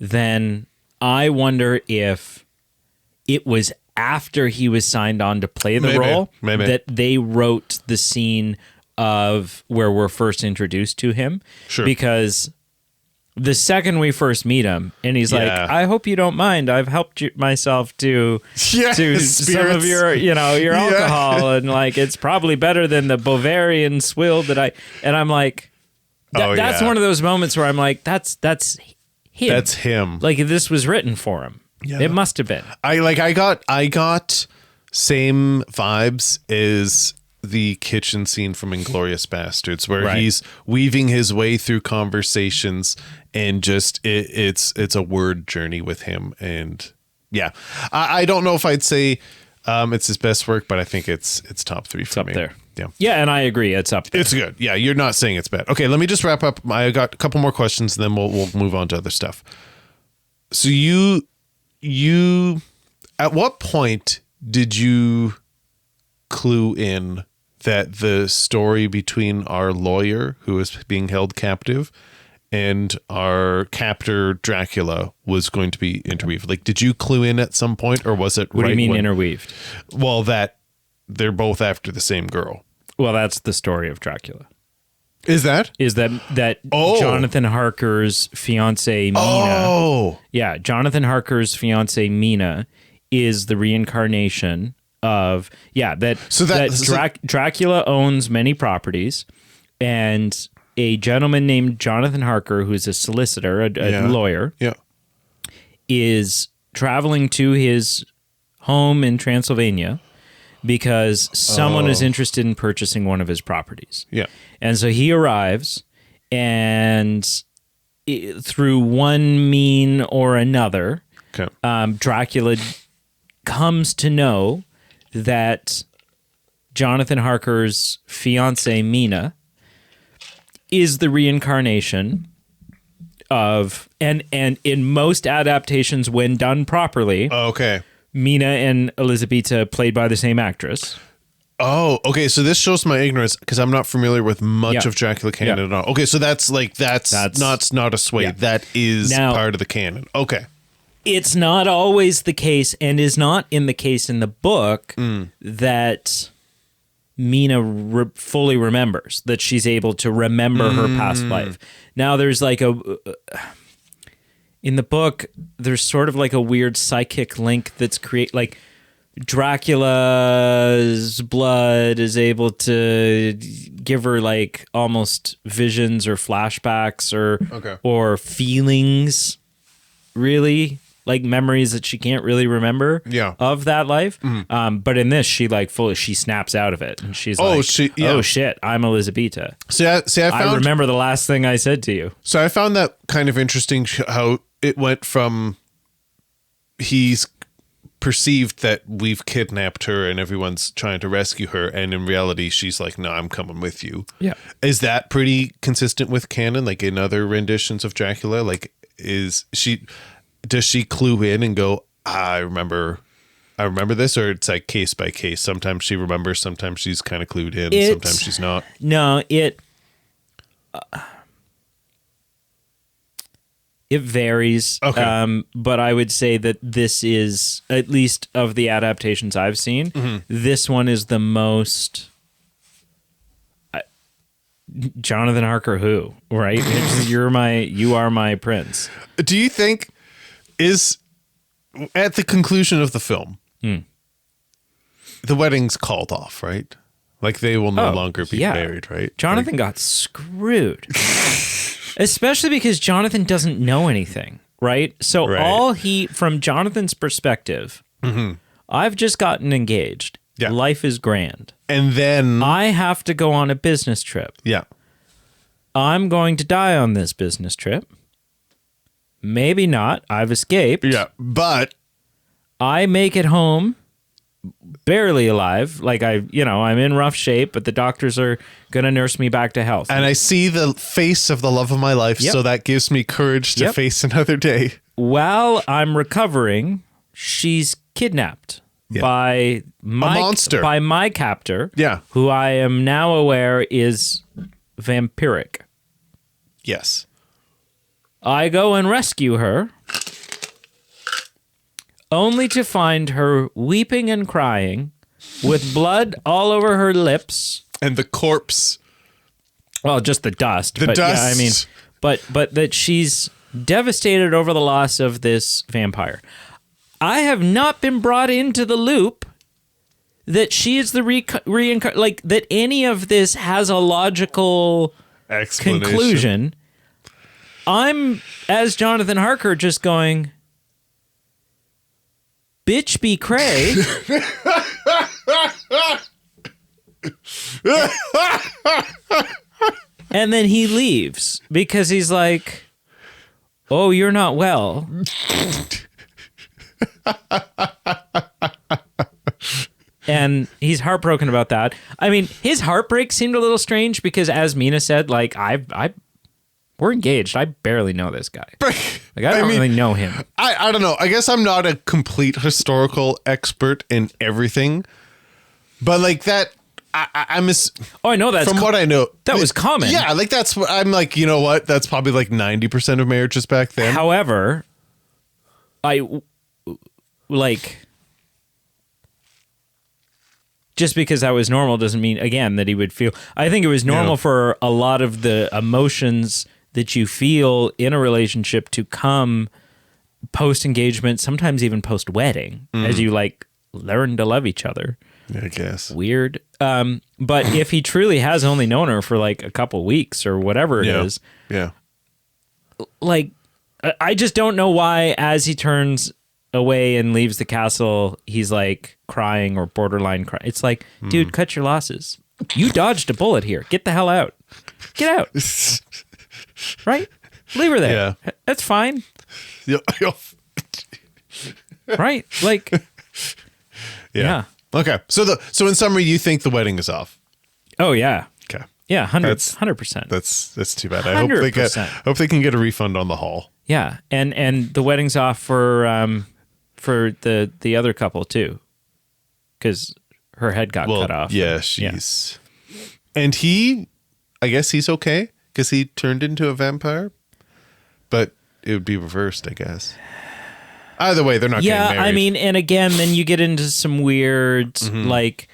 then I wonder if it was after he was signed on to play the role that they wrote the scene of where we're first introduced to him. Sure. Because the second we first meet him, and he's like, I hope you don't mind. I've helped myself to some of your, your alcohol. And like, it's probably better than the Bavarian swill and I'm like, that's one of those moments where I'm like, that's him. That's him. Like this was written for him. Yeah. It must have been. I got same vibes as the kitchen scene from Inglourious Bastards, where he's weaving his way through conversations and just it's a word journey with him. And yeah, I don't know if I'd say it's his best work, but I think it's top 3 for me. There. Yeah. Yeah, and I agree. It's up there. It's good. Yeah, you're not saying it's bad. Okay, let me just wrap up. I got a couple more questions, and then we'll move on to other stuff. So you at what point did you clue in that the story between our lawyer who is being held captive and our captor Dracula was going to be interweaved? Like, did you clue in at some point, or was it What do you mean interweaved? Well, that they're both after the same girl. Well, that's the story of Dracula. Is that Jonathan Harker's fiance Mina? Oh, yeah, Jonathan Harker's fiance Mina is the reincarnation of Dracula owns many properties, and a gentleman named Jonathan Harker, who's a solicitor, a lawyer, is traveling to his home in Transylvania because someone is interested in purchasing one of his properties. Yeah. And so he arrives, and through one mean or another, Dracula comes to know that Jonathan Harker's fiance Mina is the reincarnation of, and in most adaptations, when done properly, Mina and Elizabeta played by the same actress. Oh, okay. So this shows my ignorance because I'm not familiar with much of Dracula canon at all. Okay, so that's not a sway. That is part of the canon. Okay. It's not always the case, and is not in the case in the book that Mina fully remembers, that she's able to remember her past life. Now, there's like in the book, there's sort of like a weird psychic link that's like Dracula's blood is able to give her like almost visions or flashbacks or feelings, really. Like memories that she can't really remember of that life. But in this, she she snaps out of it. And she's oh shit, I'm Elizabeta. I remember the last thing I said to you. So I found that kind of interesting how it went from he's perceived that we've kidnapped her and everyone's trying to rescue her. And in reality, she's like, no, I'm coming with you. Yeah. Is that pretty consistent with canon? Like in other renditions of Dracula, like does she clue in and go, I remember this, or it's like case by case? Sometimes she remembers, sometimes she's kind of clued in, sometimes she's not. No, it varies. Okay. But I would say that this is, at least of the adaptations I've seen, this one is the most Jonathan Harker who, right? You are my prince. Do you think is at the conclusion of the film, the wedding's called off, right? Like they will no longer be married, right? Jonathan got screwed. Especially because Jonathan doesn't know anything, right? So from Jonathan's perspective, I've just gotten engaged. Yeah. Life is grand. And then I have to go on a business trip. Yeah. I'm going to die on this business trip. Maybe not. I've escaped. Yeah, but I make it home barely alive. Like I'm in rough shape, but the doctors are going to nurse me back to health. And I see the face of the love of my life, so that gives me courage to face another day. While I'm recovering, she's kidnapped by a monster, by my captor, who I am now aware is vampiric. Yes. I go and rescue her, only to find her weeping and crying with blood all over her lips. And the corpse. Well, just the dust. The dust. Yeah, I mean, but that she's devastated over the loss of this vampire. I have not been brought into the loop that she is the reincarnation, like that any of this has a logical conclusion. I'm, as Jonathan Harker, just going, bitch be cray. And then he leaves because he's like, oh, you're not well. And he's heartbroken about that. I mean, his heartbreak seemed a little strange because, as Mina said, like, we're engaged. I barely know this guy. Like, I don't really know him. I don't know. I guess I'm not a complete historical expert in everything, but like that, I know that. From what I know, that was common. Yeah, like that's what I'm like. You know what? That's probably like 90% of marriages back then. However, just because that was normal doesn't mean, again, that he would feel. I think it was normal for a lot of the emotions that you feel in a relationship to come post-engagement, sometimes even post-wedding, as you like learn to love each other. I guess. Weird. But if he truly has only known her for like a couple weeks or whatever it is. Yeah. Like, I just don't know why, as he turns away and leaves the castle, he's like crying or borderline crying. It's like, dude, cut your losses. You dodged a bullet here. Get the hell out. Get out. Right? Leave her there. Yeah. That's fine. Right? Like, yeah. Okay. So in summary, you think the wedding is off? Oh yeah. Okay. Yeah, 100%. That's too bad. 100%. I hope they can get a refund on the hall. Yeah, and the wedding's off for the other couple too, because her head got cut off. Yeah, she's. Yeah. And I guess he's okay because he turned into a vampire, but it would be reversed, I guess. Either way, they're not getting married. Yeah, I mean, and again, then you get into some weird, like,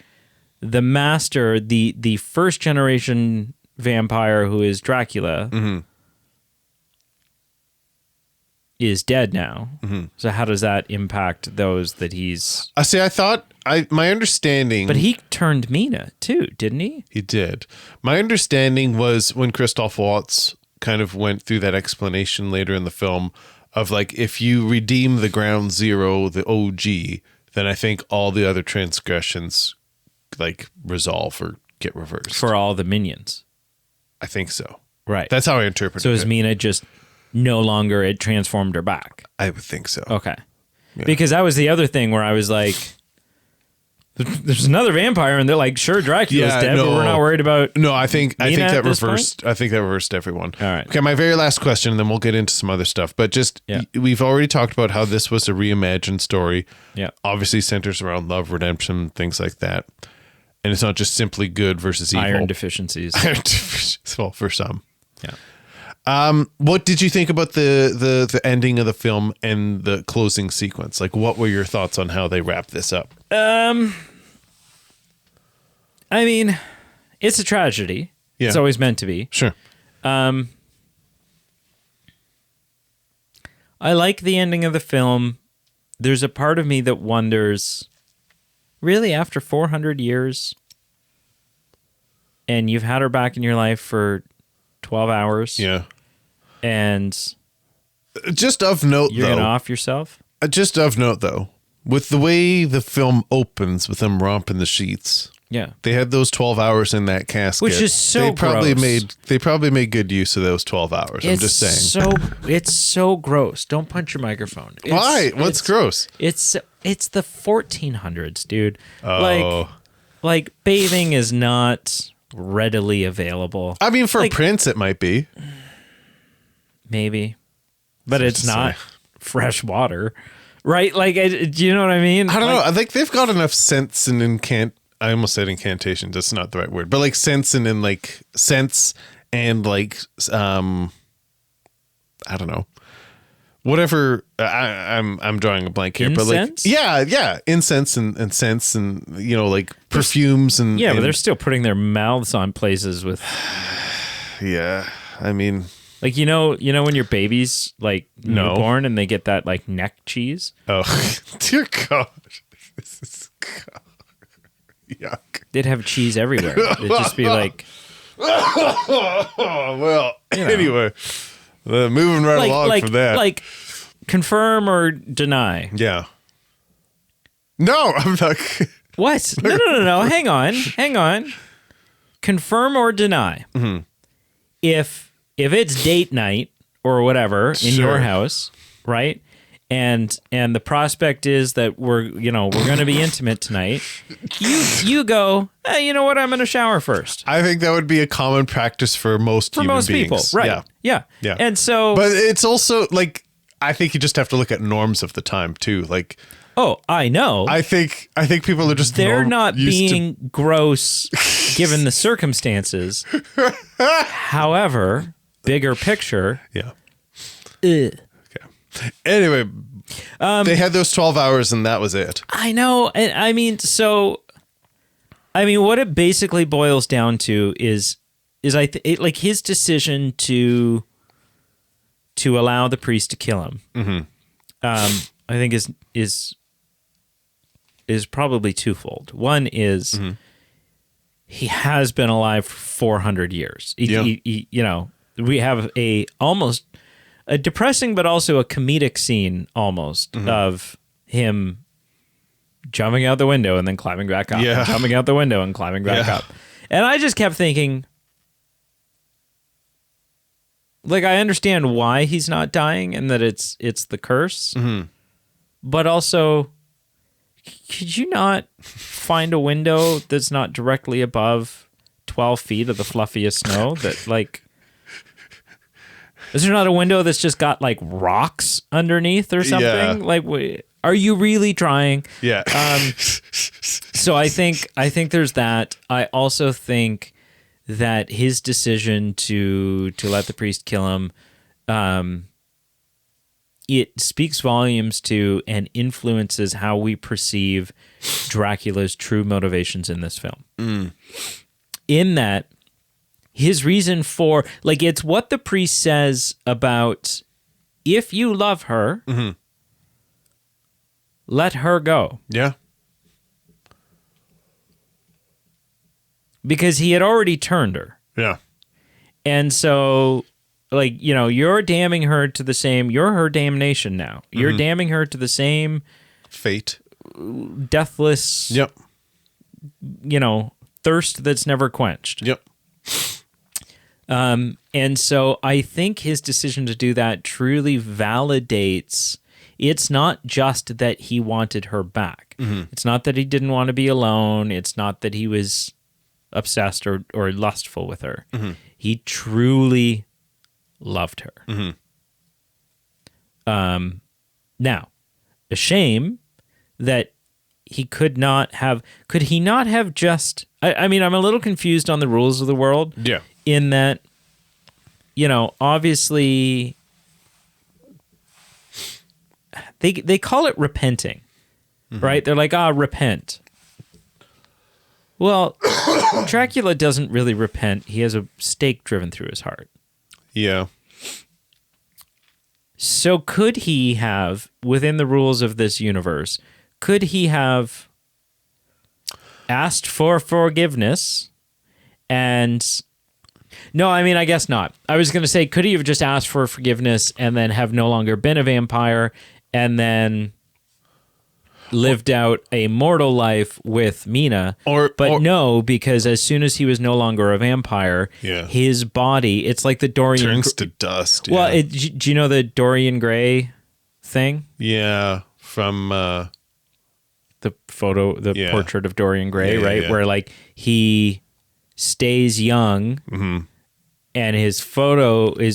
the master, the first generation vampire who is Dracula, is dead now. So how does that impact those that he's... my understanding... But he turned Mina, too, didn't he? He did. My understanding was when Christoph Waltz kind of went through that explanation later in the film of like, if you redeem the ground zero, the OG, then I think all the other transgressions like resolve or get reversed. For all the minions. I think so. Right. That's how I interpret it. So is Mina just no longer, it transformed her back? I would think so. Okay. Yeah. Because that was the other thing where I was like, there's another vampire, and they're like, sure, Dracula's dead, but we're not worried about. No, I think that reversed. Point? I think that reversed everyone. All right. Okay, my very last question, and then we'll get into some other stuff. But just we've already talked about how this was a reimagined story. Yeah. Obviously centers around love, redemption, things like that, and it's not just simply good versus evil. Iron deficiencies. Well, for some. Yeah. What did you think about the ending of the film and the closing sequence? Like, what were your thoughts on how they wrapped this up? I mean, it's a tragedy. Yeah. It's always meant to be. Sure. I like the ending of the film. There's a part of me that wonders, really, after 400 years, and you've had her back in your life for 12 hours. Yeah. And just of note, you're going to off yourself? Just of note, though, with the way the film opens with them romping the sheets. Yeah. They had those 12 hours in that casket. Which is so gross. They probably made good use of those 12 hours. I'm just saying. It's so gross. Don't punch your microphone. Why? What's gross? It's the 1400s, dude. Oh. Like bathing is not readily available. I mean, for Prince, it might be. Maybe. But it's not fresh water. Right? Like, do you know what I mean? I don't know. I think they've got enough sense and I almost said incantation. That's not the right word. But like sense and in like sense and like, I don't know. whatever. I'm drawing a blank here, Incense? but like incense and scents and like perfumes and but they're still putting their mouths on places with. Yeah, I mean, like when your baby's like newborn and they get that like neck cheese. Oh, dear God, this is yuck. They'd have cheese everywhere. It'd just be like. Well, anyway, moving right along from that. Like, confirm or deny? Yeah. No, I'm not. What? No. Hang on. Confirm or deny? Mm-hmm. If it's date night or whatever in your house, right? And the prospect is that we're going to be intimate tonight. You go, hey, you know what? I'm going to shower first. I think that would be a common practice for most human beings. People, right? Yeah. And so, but it's also like I think you just have to look at norms of the time too. Like, oh, I know. I think people are just they're not being gross given the circumstances. However, bigger picture, yeah. Ugh. Anyway, they had those 12 hours and that was it. I know. And I mean, what it basically boils down to is like his decision to allow the priest to kill him. Mm-hmm. I think is probably twofold. One is he has been alive for 400 years. We have almost a depressing, but also a comedic scene almost of him jumping out the window and then climbing back up. Yeah. And jumping out the window and climbing back up. And I just kept thinking, like, I understand why he's not dying and that it's the curse, but also, could you not find a window that's not directly above 12 feet of the fluffiest snow that, like, is there not a window that's just got like rocks underneath or something? Yeah. Like, are you really trying? Yeah. So I think there's that. I also think that his decision to let the priest kill him, it speaks volumes to and influences how we perceive Dracula's true motivations in this film. In that, his reason for, like, it's what the priest says about, if you love her, let her go. Yeah. Because he had already turned her. Yeah. And so, like, you're damning her to the same, you're her damnation now. You're damning her to the same fate. Deathless, Yep. Thirst that's never quenched. Yep. And so I think his decision to do that truly validates, it's not just that he wanted her back. It's not that he didn't want to be alone. It's not that he was obsessed or lustful with her. He truly loved her. Now, a shame that he could he not have just, I mean, I'm a little confused on the rules of the world. Yeah. In that, obviously, they call it repenting, right? They're like, repent. Well, Dracula doesn't really repent. He has a stake driven through his heart. Yeah. So could he have, within the rules of this universe, could he have asked for forgiveness and... No, I mean, I guess not. I was going to say, could he have just asked for forgiveness and then have no longer been a vampire and then lived out a mortal life with Mina? But no, because as soon as he was no longer a vampire, his body, it's like the Dorian... turns to dust. Well, do you know the Dorian Gray thing? Yeah, from... the photo, portrait of Dorian Gray, right? Yeah. Where, like, he stays young and his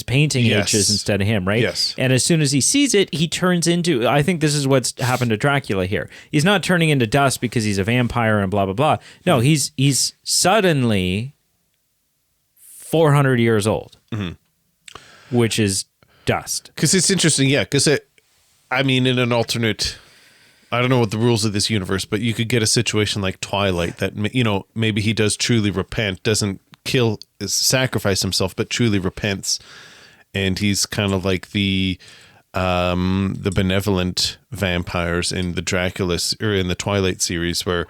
painting ages instead of him, right? Yes. And as soon as he sees it, he turns into, I think this is what's happened to Dracula here. He's not turning into dust because he's a vampire and blah, blah, blah. No, he's suddenly 400 years old, which is dust. Because it's interesting, yeah. Because I mean, in an alternate, I don't know what the rules of this universe, but you could get a situation like Twilight that, you know, maybe he does truly repent, doesn't sacrifice himself, but truly repents, and he's kind of like the benevolent vampires in the Dracula or in the Twilight series, where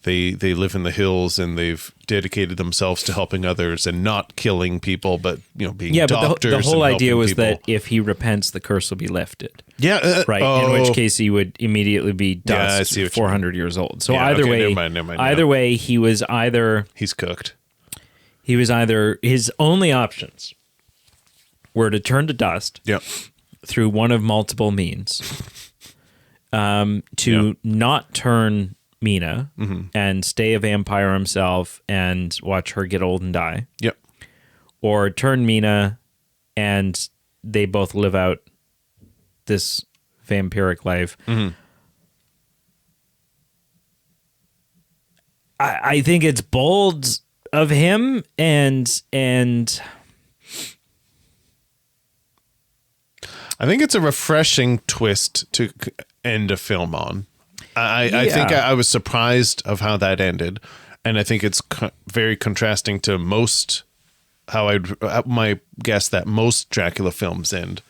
they live in the hills and they've dedicated themselves to helping others and not killing people, but, you know, being doctors. But the whole idea was people. that if he repents, the curse will be lifted. Yeah, right. In which case, he would immediately be dust, 400 years old. So either way, never mind, either way, he's cooked. He was either his only options were to turn to dust. Yep. Through one of multiple means, to not turn Mina and stay a vampire himself and watch her get old and die. Yep. Or turn Mina and they both live out this vampiric life. I think it's bold of him and I think it's a refreshing twist to end a film on. I think I was surprised of how that ended, and I think it's very contrasting to my guess that most Dracula films end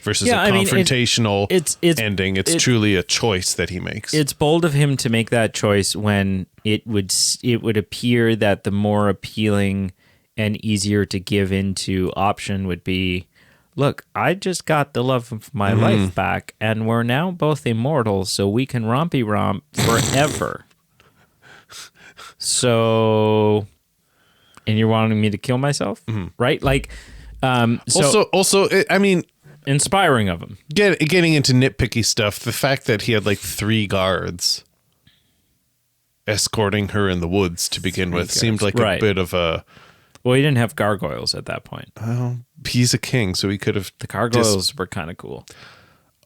versus a confrontational ending. It's truly a choice that he makes. It's bold of him to make that choice when it would appear that the more appealing and easier to give into option would be, look, I just got the love of my life back, and we're now both immortal, so we can rompy romp forever. So, and you're wanting me to kill myself, right? Like, also, I mean, inspiring of him. Getting into nitpicky stuff, the fact that he had like 3 guards escorting her in the woods to begin with seemed like a bit of a... Well, he didn't have gargoyles at that point. Oh, he's a king, so he could have... The gargoyles were kind of cool.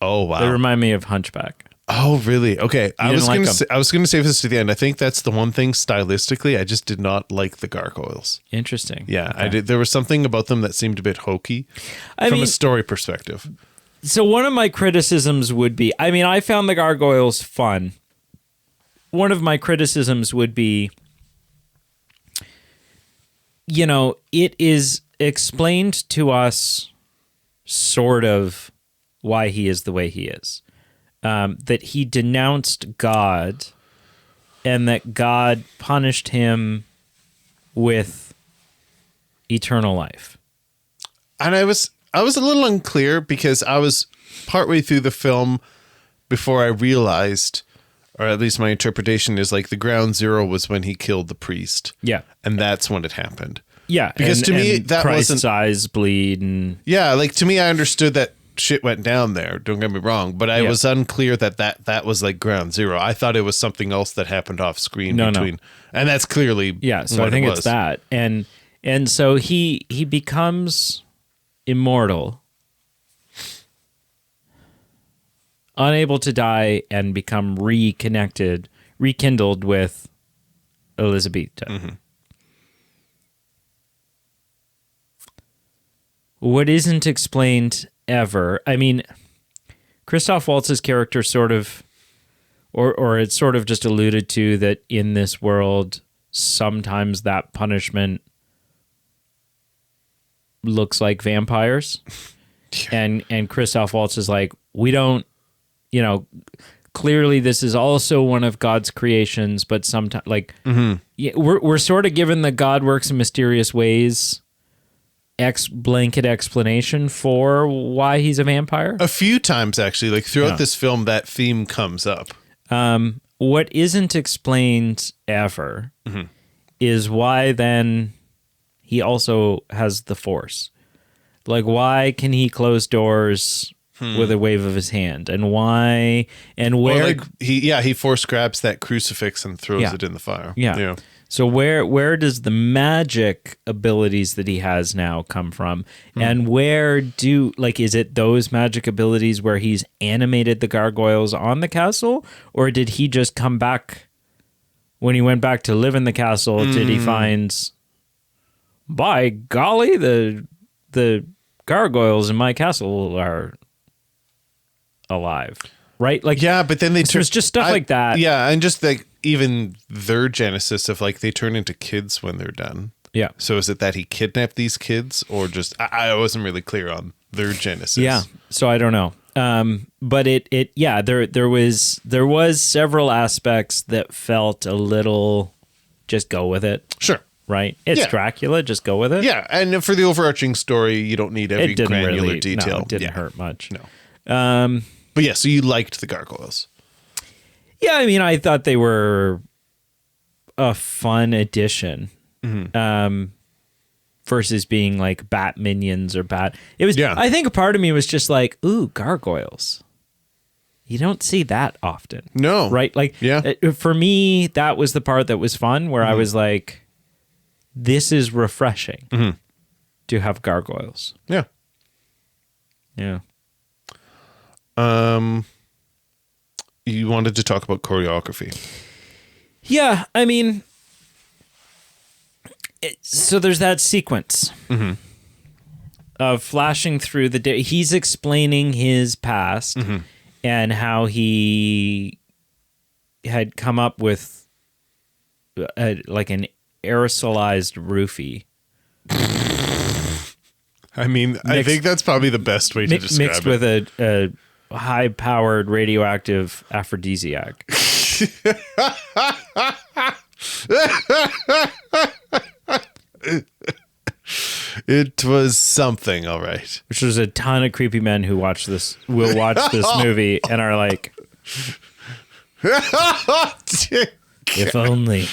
Oh, wow. They remind me of Hunchback. Oh, really? Okay. I was going to save this to the end. I think that's the one thing stylistically. I just did not like the gargoyles. Interesting. Yeah, okay. I did. There was something about them that seemed a bit hokey from a story perspective. So one of my criticisms would be, I found the gargoyles fun. One of my criticisms would be, you know, it is explained to us sort of why he is the way he is. That he denounced God and that God punished him with eternal life. And I was a little unclear because I was partway through the film before I realized, or at least my interpretation is like the ground zero was when he killed the priest. Yeah. And that's when it happened. Yeah. Because to me, that Christ's eyes bleed. And yeah, like to me, I understood that shit went down there. Don't get me wrong. But I was unclear that was like ground zero. I thought it was something else that happened off screen between. And that's clearly so I think it's that. And so he becomes immortal, unable to die, and become rekindled with Elizabeta. What isn't explained ever, Christoph Waltz's character sort of, or it's sort of just alluded to that in this world, sometimes that punishment looks like vampires. And Christoph Waltz is like, we don't, clearly this is also one of God's creations, but sometimes we're sort of given that God works in mysterious ways blanket explanation for why he's a vampire. A few times actually, like throughout this film, that theme comes up. What isn't explained ever is why then he also has the Force. Like, why can he close doors with a wave of his hand, and why and where? Well, he force grabs that crucifix and throws it in the fire. Yeah. So where does the magic abilities that he has now come from? And where is it those magic abilities where he's animated the gargoyles on the castle? Or did he just come back when he went back to live in the castle? Did he find, by golly, the gargoyles in my castle are alive, right? Like, yeah, but then there's just stuff like that. Yeah, and just like even their genesis of like they turn into kids when they're done. Yeah. So is it that he kidnapped these kids, or just I wasn't really clear on their genesis? Yeah. So I don't know. But there was several aspects that felt a little just go with it. Sure. Right? It's Dracula, just go with it. Yeah, and for the overarching story, you don't need every granular detail. No, it didn't hurt much. No. But yeah, so you liked the gargoyles. Yeah, I mean, I thought they were a fun addition. Versus being like bat minions or bat. It was. Yeah. I think a part of me was just like, ooh, gargoyles. You don't see that often. No. Right? Like, for me, that was the part that was fun, where I was like, this is refreshing to have gargoyles. Yeah. Yeah. You wanted to talk about choreography. Yeah, I mean, so there's that sequence of flashing through the day. He's explaining his past and how he had come up with like an aerosolized roofie. I mean, I think that's probably the best way to describe mixed it. With a high-powered radioactive aphrodisiac. It was something, all right. Which there's a ton of creepy men who will watch this movie and are like, if only.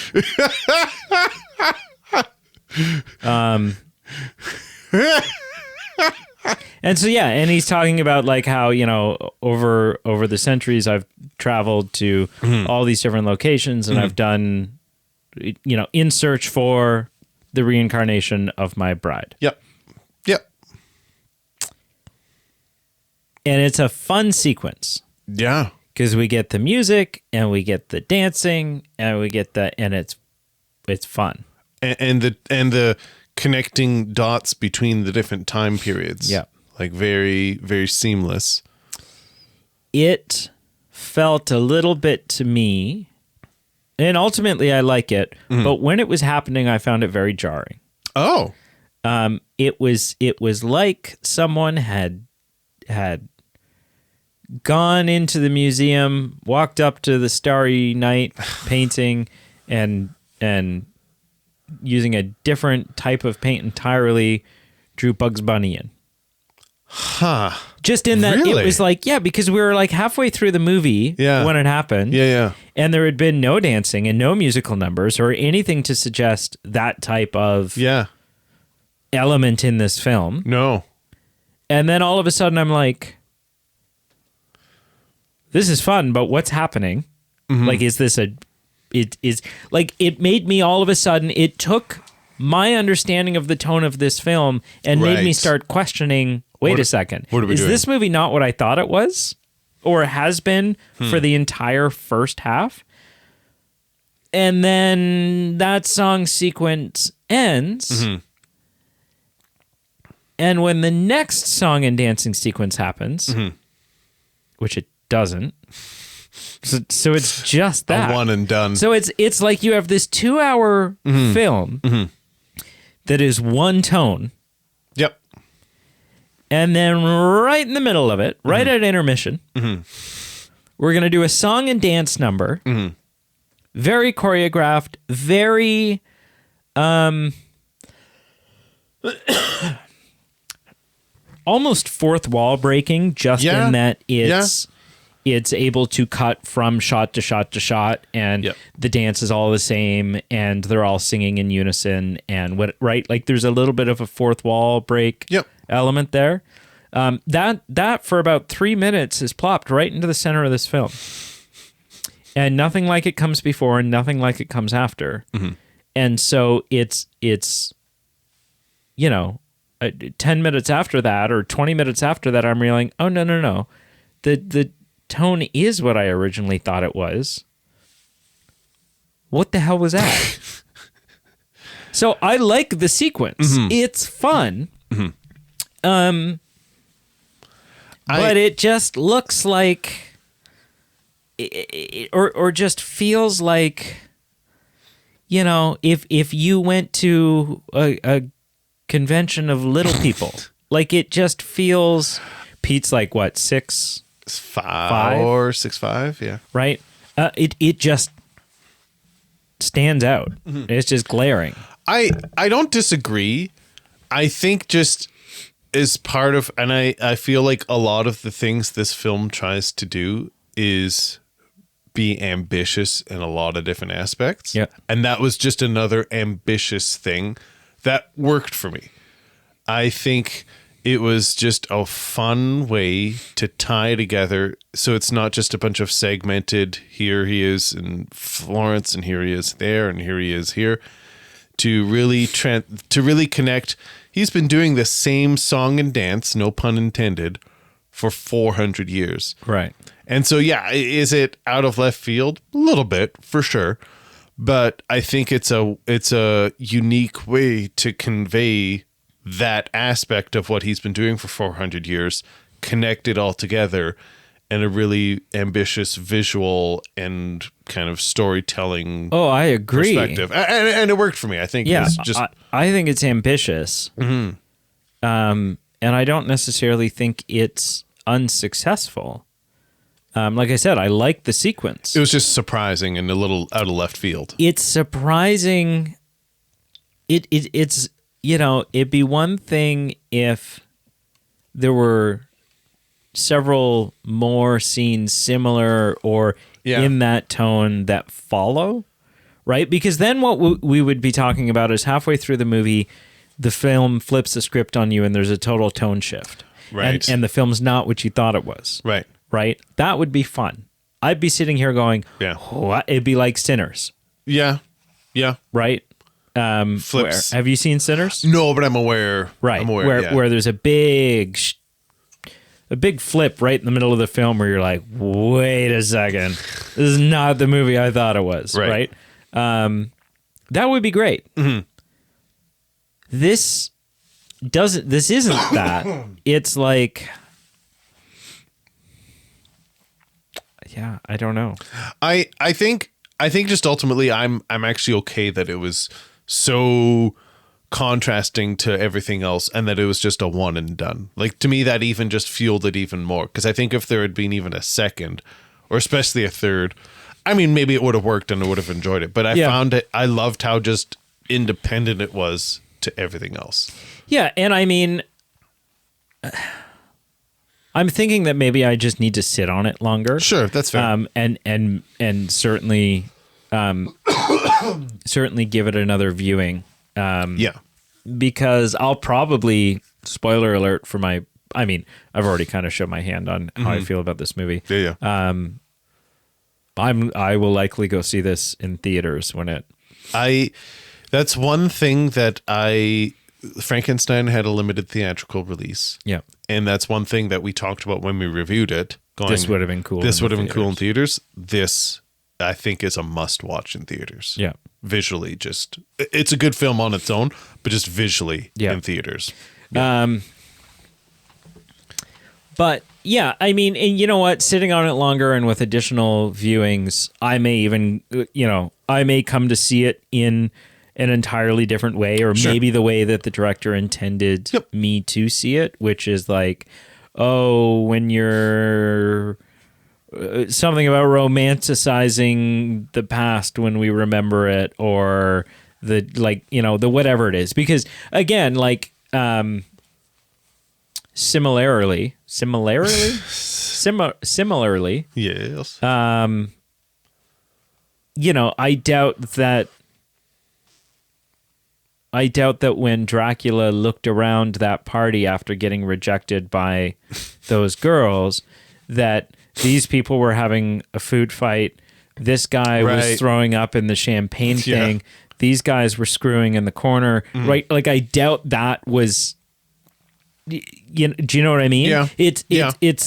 And so and he's talking about like how, you know, over the centuries I've traveled to all these different locations, and I've done, you know, in search for the reincarnation of my bride. Yep. And it's a fun sequence. Yeah. Because we get the music and we get the dancing and we get and it's fun. And the connecting dots between the different time periods. Yeah. Like very, very seamless. It felt a little bit to me, and ultimately I like it, but when it was happening, I found it very jarring. Oh. It was like someone had gone into the museum, walked up to the Starry Night painting, and using a different type of paint entirely, drew Bugs Bunny in. Huh. Just in that It was like, because we were like halfway through the movie when it happened. Yeah. And there had been no dancing and no musical numbers or anything to suggest that type of element in this film. No. And then all of a sudden I'm like, this is fun, but what's happening? Like, is this it made me all of a sudden, it took my understanding of the tone of this film and made me start questioning, wait a second, is this movie not what I thought it was? Or has been for the entire first half? And then that song sequence ends. And when the next song and dancing sequence happens, which it doesn't, so it's just that. A one and done. So it's like you have this 2-hour film that is one tone. Yep. And then right in the middle of it, right at intermission, we're going to do a song and dance number. Very choreographed, very almost fourth wall breaking, just in that it's able to cut from shot to shot to shot, and the dance is all the same, and they're all singing in unison, and like there's a little bit of a fourth wall break element there. That for about 3 minutes is plopped right into the center of this film, and nothing like it comes before, and nothing like it comes after, and so it's 10 minutes after that or 20 minutes after that, I'm realizing, oh no, the tone is what I originally thought it was. What the hell was that? So I like the sequence. It's fun. But it just looks like, or just feels like, you know, if you went to a convention of little people, like it just feels. Pete's like what, 6'5" or 6'5", yeah, right. It just stands out. It's just glaring. I don't disagree. I think just as part of, and I feel like a lot of the things this film tries to do is be ambitious in a lot of different aspects. Yeah. And that was just another ambitious thing that worked for me. I think it was just a fun way to tie together. So it's not just a bunch of segmented, here he is in Florence and here he is there and here he is here, to really connect. He's been doing the same song and dance, no pun intended, for 400 years. Right. And so, yeah, is it out of left field? A little bit, for sure. But I think it's a unique way to convey that aspect of what he's been doing for 400 years, connect it all together in a really ambitious visual and kind of storytelling. Oh, I agree. Perspective. And it worked for me. I think. Yeah, it's just. I think it's ambitious. Mm-hmm. And I don't necessarily think it's unsuccessful. Like I said, I like the sequence. It was just surprising and a little out of left field. It's surprising. It's, you know, it'd be one thing if there were several more scenes similar or in that tone that follow, right? Because then what we would be talking about is halfway through the movie, the film flips the script on you and there's a total tone shift. Right. And the film's not what you thought it was. Right. Right? That would be fun. I'd be sitting here going, what? It'd be like Sinners. Yeah. Yeah. Right? Flips. Have you seen Sinners? No, but I'm aware. Right. I'm aware, where there's a big flip right in the middle of the film where you're like, wait a second. This is not the movie I thought it was. Right. That would be great. Mm-hmm. This isn't that. It's like, yeah, I don't know. I think just ultimately I'm actually okay that it was so contrasting to everything else and that it was just a one and done. Like, to me, that even just fueled it even more, because I think if there had been even a second or especially a third, I mean, maybe it would have worked and I would have enjoyed it, but I loved how just independent it was to everything else. Yeah, and I mean, I'm thinking that maybe I just need to sit on it longer. Sure, that's fair. And certainly certainly give it another viewing. Because I'll probably, spoiler alert for I've already kind of showed my hand on how I feel about this movie. Yeah. I will likely go see this in theaters that's one thing that Frankenstein had a limited theatrical release. Yeah. And that's one thing that we talked about when we reviewed it. This would have been cool. This would have been cool in theaters. This, I think, is a must watch in theaters. Yeah. Visually, it's a good film on its own, but just visually in theaters. Yeah. But yeah, I mean, and you know what? Sitting on it longer and with additional viewings, I may come to see it in an entirely different way, or maybe the way that the director intended me to see it, which is like, when you're something about romanticizing the past when we remember it, or the whatever it is. Because again, like, similarly, Yes. I doubt that when Dracula looked around that party after getting rejected by those girls, that these people were having a food fight. This guy was throwing up in the champagne thing. These guys were screwing in the corner, right? Like, I doubt that was. Do you know what I mean? Yeah. It's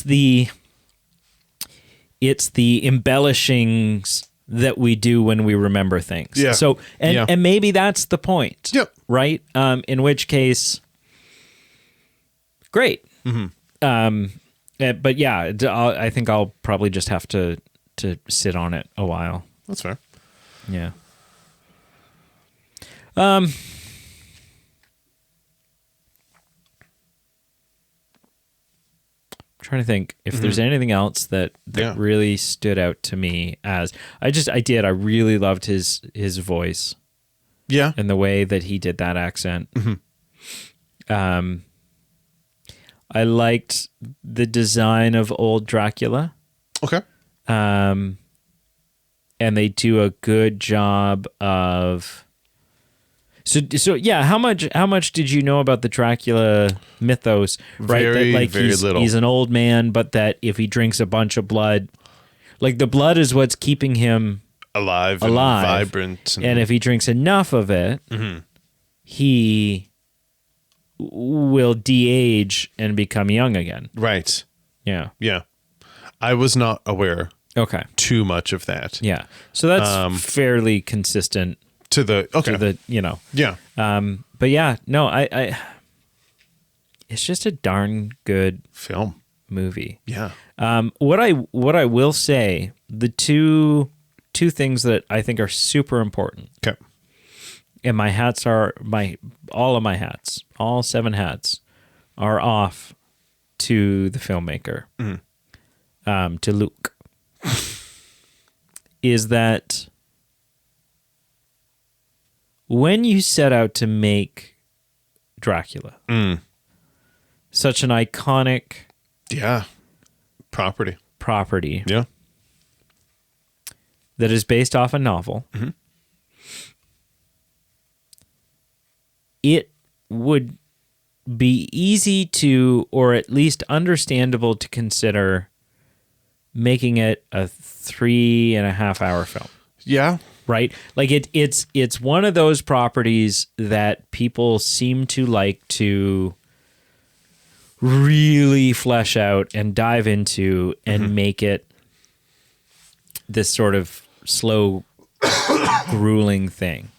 the embellishings that we do when we remember things. Yeah. So and maybe that's the point. Yep. Right. In which case, great. But yeah, I think I'll probably just have to sit on it a while. That's fair. Yeah. Trying to think if there's anything else that really stood out to me as I really loved his voice. Yeah. And the way that he did that accent. I liked the design of old Dracula. Okay. And they do a good job of So yeah, how much did you know about the Dracula mythos? Right, very, that, like, very little. He's an old man, but that if he drinks a bunch of blood, like the blood is what's keeping him alive and vibrant, and if he drinks enough of it, he will de-age and become young again. Right. Yeah. Yeah. I was not aware. Okay. Too much of that. Yeah. So that's fairly consistent. To the Yeah. But yeah, no, I it's just a darn good film movie. Yeah. What I will say, the two things that I think are super important. Okay. And my hats are all of my hats, all 7 hats are off to the filmmaker, to Luke. Is that when you set out to make Dracula, such an iconic property yeah, that is based off a novel, it would be easy to, or at least understandable to consider making it a 3.5 hour film. Yeah. Right? Like it's one of those properties that people seem to like to really flesh out and dive into and make it this sort of slow, grueling thing.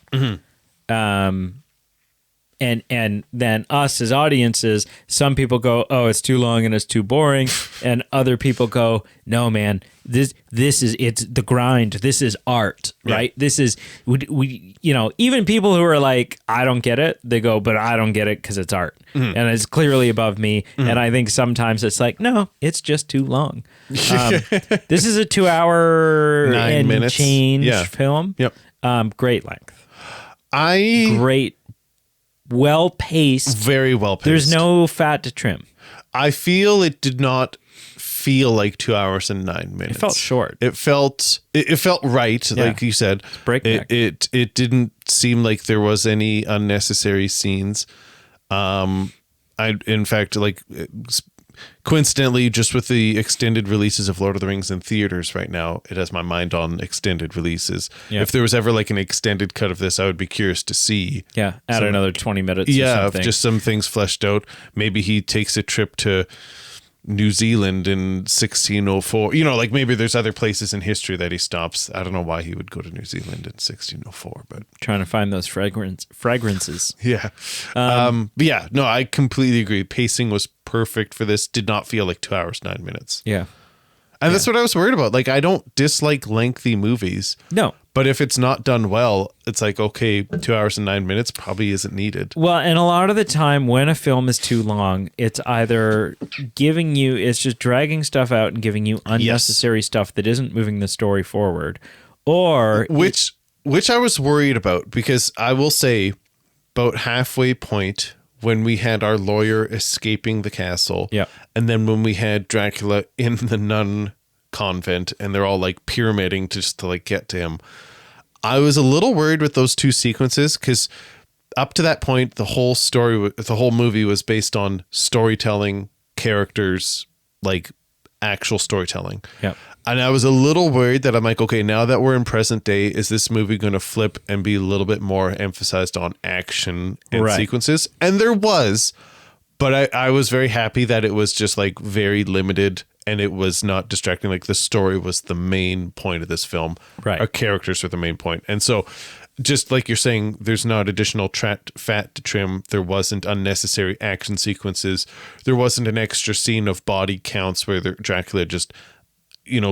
And then us as audiences, some people go, oh, it's too long and it's too boring. And other people go, no, man, this is, it's the grind. This is art, right? Yeah. This is, we even people who are like, I don't get it, they go, but I don't get it because it's art. And it's clearly above me. And I think sometimes it's like, no, it's just too long. This is a 2 hour 9 and minutes change film. Yep. Great length. Great. Well paced. Very well paced. There's no fat to trim. I feel it did not feel like 2 hours and 9 minutes. It felt short. It felt right, like you said. It's breakneck. It didn't seem like there was any unnecessary scenes. In fact, like coincidentally, just with the extended releases of Lord of the Rings in theaters right now, it has my mind on extended releases. Yeah. If there was ever like an extended cut of this, I would be curious to see. Yeah, add another 20 minutes. Yeah, or something. Just some things fleshed out. Maybe he takes a trip to New Zealand in 1604. Like maybe there's other places in history that he stops. I don't know why he would go to New Zealand in 1604, but trying to find those fragrances. Yeah. But yeah, no, I completely agree. Pacing was perfect for this. Did not feel like 2 hours, 9 minutes. Yeah. And that's what I was worried about. Like, I don't dislike lengthy movies. No. But if it's not done well, it's like, okay, 2 hours and 9 minutes probably isn't needed. Well, and a lot of the time when a film is too long, it's either it's just dragging stuff out and giving you unnecessary stuff that isn't moving the story forward, or... Which I was worried about, because I will say about halfway point when we had our lawyer escaping the castle, and then when we had Dracula in the nun convent and they're all like pyramiding just to like get to him, I was a little worried with those two sequences, because up to that point the whole movie was based on storytelling, characters, like actual storytelling. And I was a little worried that I'm like, okay, now that we're in present day, is this movie going to flip and be a little bit more emphasized on action and sequences? And there was, but I was very happy that it was just like very limited and it was not distracting. Like the story was the main point of this film. Right. Our characters were the main point. And so just like you're saying, there's not additional fat to trim. There wasn't unnecessary action sequences. There wasn't an extra scene of body counts where Dracula just,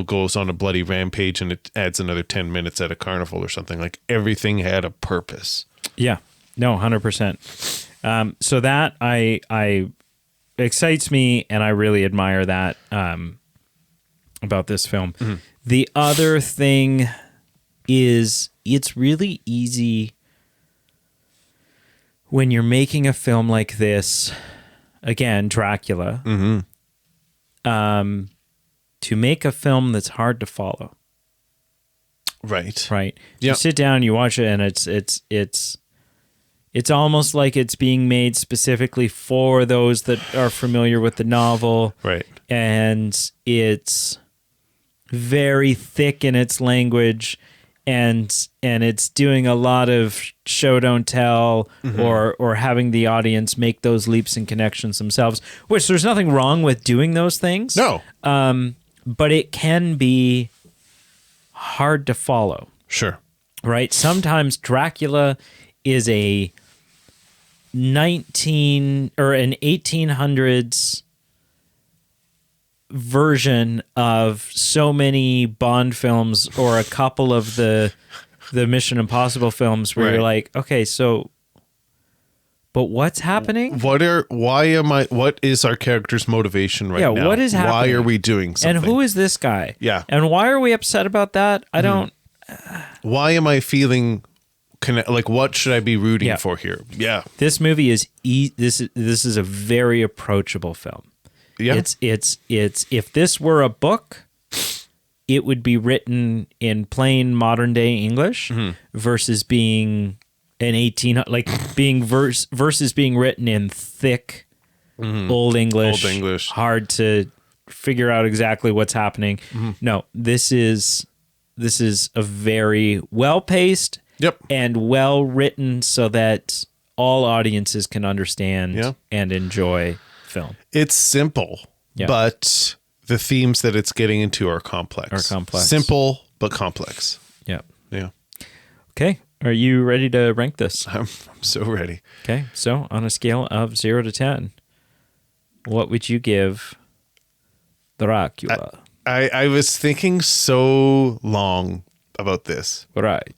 goes on a bloody rampage and it adds another 10 minutes at a carnival or something. Like, everything had a purpose. Yeah. No, 100%. So that I excites me, and I really admire that about this film. Mm-hmm. The other thing is, it's really easy when you're making a film like this, again, Dracula, to make a film that's hard to follow. Right. Yep. You sit down, you watch it, and it's almost like it's being made specifically for those that are familiar with the novel. Right. And it's very thick in its language, and it's doing a lot of show don't tell, or having the audience make those leaps and connections themselves, which there's nothing wrong with doing those things. No. But it can be hard to follow. Sure. Right? Sometimes Dracula is an 1800s version of so many Bond films, or a couple of the Mission Impossible films, where you're like, okay, so, but what's happening? What is our character's motivation now? Yeah, what is happening? Why are we doing something? And who is this guy? Yeah. And why are we upset about that? I don't. Why am I feeling like, what should I be rooting for here? Yeah. This movie is this is a very approachable film. Yeah. It's if this were a book, it would be written in plain modern day English versus being an versus being written in thick Old English, hard to figure out exactly what's happening. No, this is a very well-paced and well-written, so that all audiences can understand and enjoy film. It's simple, but the themes that it's getting into are complex. Simple, but complex. Yeah. Yeah. Okay. Are you ready to rank this? I'm so ready. Okay. So on a scale of 0 to 10, what would you give Dracula? I was thinking so long about this. Right.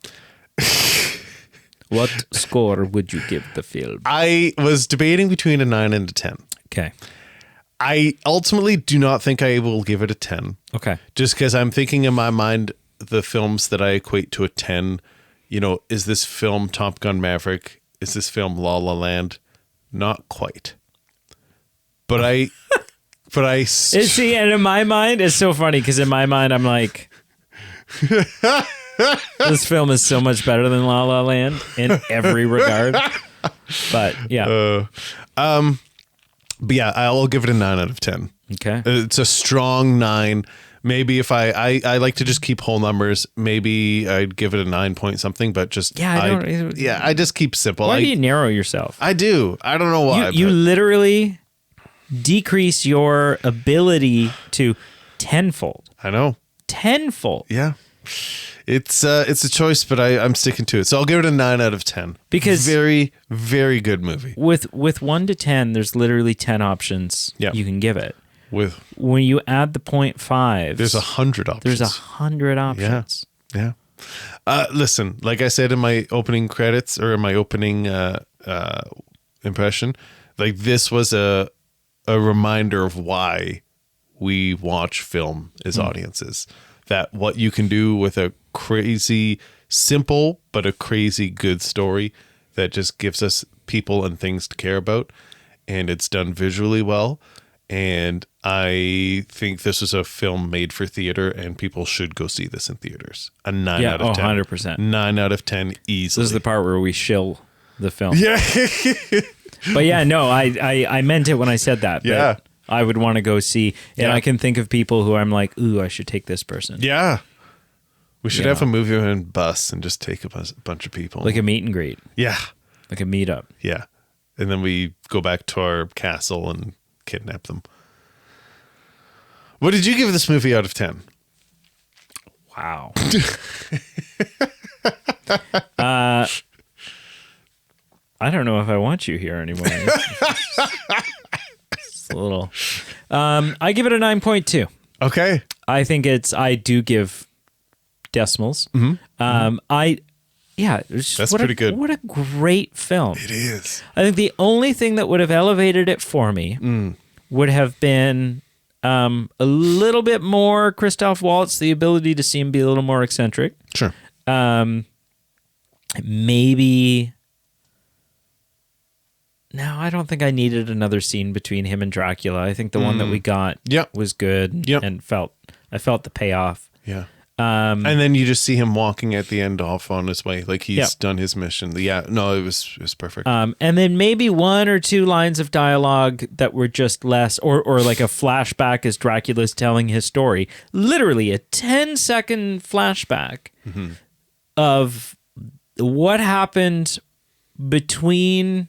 What score would you give the film? I was debating between a 9 and a 10. Okay. I ultimately do not think I will give it a 10. Okay. Just because I'm thinking in my mind, the films that I equate to a 10, is this film Top Gun Maverick? Is this film La La Land? Not quite. But I see, and in my mind, it's so funny, because in my mind, I'm like, this film is so much better than La La Land in every regard. But yeah. But yeah, I'll give it a 9 out of 10. Okay. It's a strong 9. Maybe if I like to just keep whole numbers, maybe I'd give it a 9 point something, but just, I just keep simple. Why do you narrow yourself? I do. I don't know why. You literally decrease your ability to tenfold. I know. Tenfold. Yeah. It's a choice, but I'm sticking to it. So I'll give it a 9 out of 10. Because very, very good movie. With 1 to 10, there's literally 10 options you can give it. When you add the 0.5, there's 100 options. There's 100 options. Yeah. Listen, like I said in my opening credits, or in my opening impression, like, this was a reminder of why we watch film as audiences. That what you can do with a crazy simple but a crazy good story that just gives us people and things to care about, and it's done visually well. And I think this is a film made for theater, and people should go see this in theaters. A 9 out of 10. 100%. 9 out of 10 easily. This is the part where we shill the film. Yeah. But yeah, no, I meant it when I said that. Yeah. I would want to go see, and I can think of people who I'm like, ooh, I should take this person. Yeah. We should have a movie and bus and just take a bunch of people. Like a meet and greet. Yeah. Like a meetup. Yeah. And then we go back to our castle and kidnap them. What did you give this movie out of 10? Wow. don't know if I want you here anymore. It's a little. I give it a 9.2. Okay. I think I do give decimals. That's pretty good. What a great film. It is. I think the only thing that would have elevated it for me would have been a little bit more Christoph Waltz, the ability to see him be a little more eccentric. Sure. Maybe. No, I don't think I needed another scene between him and Dracula. I think the one that we got was good and I felt the payoff. Yeah. And then you just see him walking at the end off on his way. Like he's done his mission. Yeah. No, it was perfect. And then maybe 1 or 2 lines of dialogue that were just less, or like a flashback as Dracula's telling his story. Literally a 10-second flashback of what happened between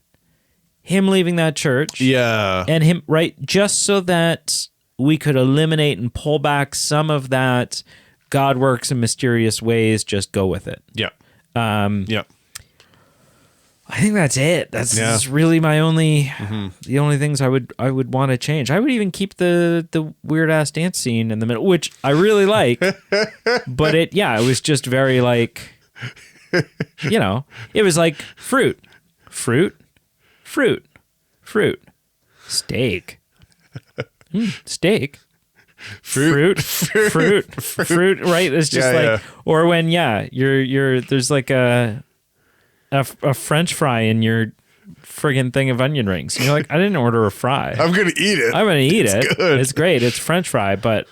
him leaving that church and him, right? Just so that we could eliminate and pull back some of that God works in mysterious ways, just go with it. Yeah. I think that's it. That's really my only, the only things I would want to change. I would even keep the weird ass dance scene in the middle, which I really like, but it was just very like, it was like fruit, steak, steak. Fruit, right? It's just or when you're there's like a French fry in your friggin' thing of onion rings. And you're like, I didn't order a fry. I'm gonna eat it. I'm gonna eat it. Good. It's great. It's French fry, but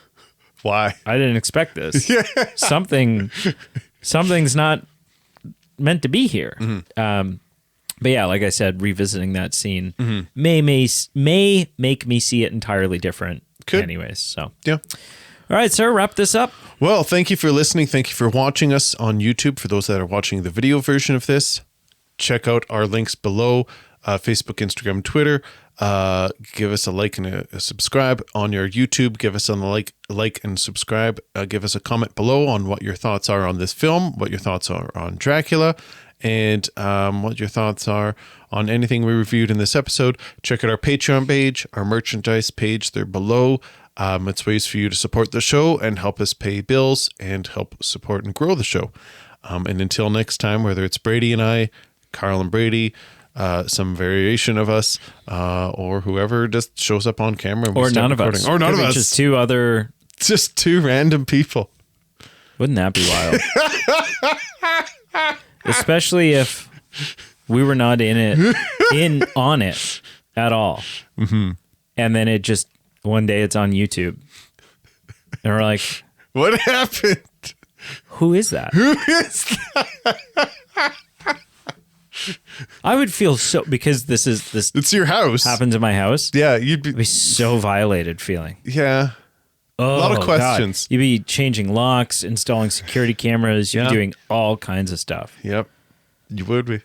why? I didn't expect this. Something's not meant to be here. But yeah, like I said, revisiting that scene may make me see it entirely different. Anyways, so yeah. All right, sir, wrap this up. Well, thank you for listening. Thank you for watching us on YouTube. For those that are watching the video version of this, check out our links below, Facebook, Instagram, Twitter. Give us a like and a subscribe on your YouTube. Give us a like and subscribe. Give us a comment below on what your thoughts are on this film, what your thoughts are on Dracula, and what your thoughts are on anything we reviewed in this episode. Check out our Patreon page, our merchandise page. They're below. It's ways for you to support the show and help us pay bills and help support and grow the show. And until next time, whether it's Brady and I, Carl and Brady, some variation of us, or whoever just shows up on camera. And or none of us. Or none of us. Just two random people. Wouldn't that be wild? Especially if we were not on it at all. And then it just, one day it's on YouTube. And we're like, what happened? Who is that? I would feel so, because this it's your house. Happens in my house. Yeah. You'd be so violated feeling. Yeah. A lot of questions. God. You'd be changing locks, installing security cameras. You'd be doing all kinds of stuff. Yep. You would be.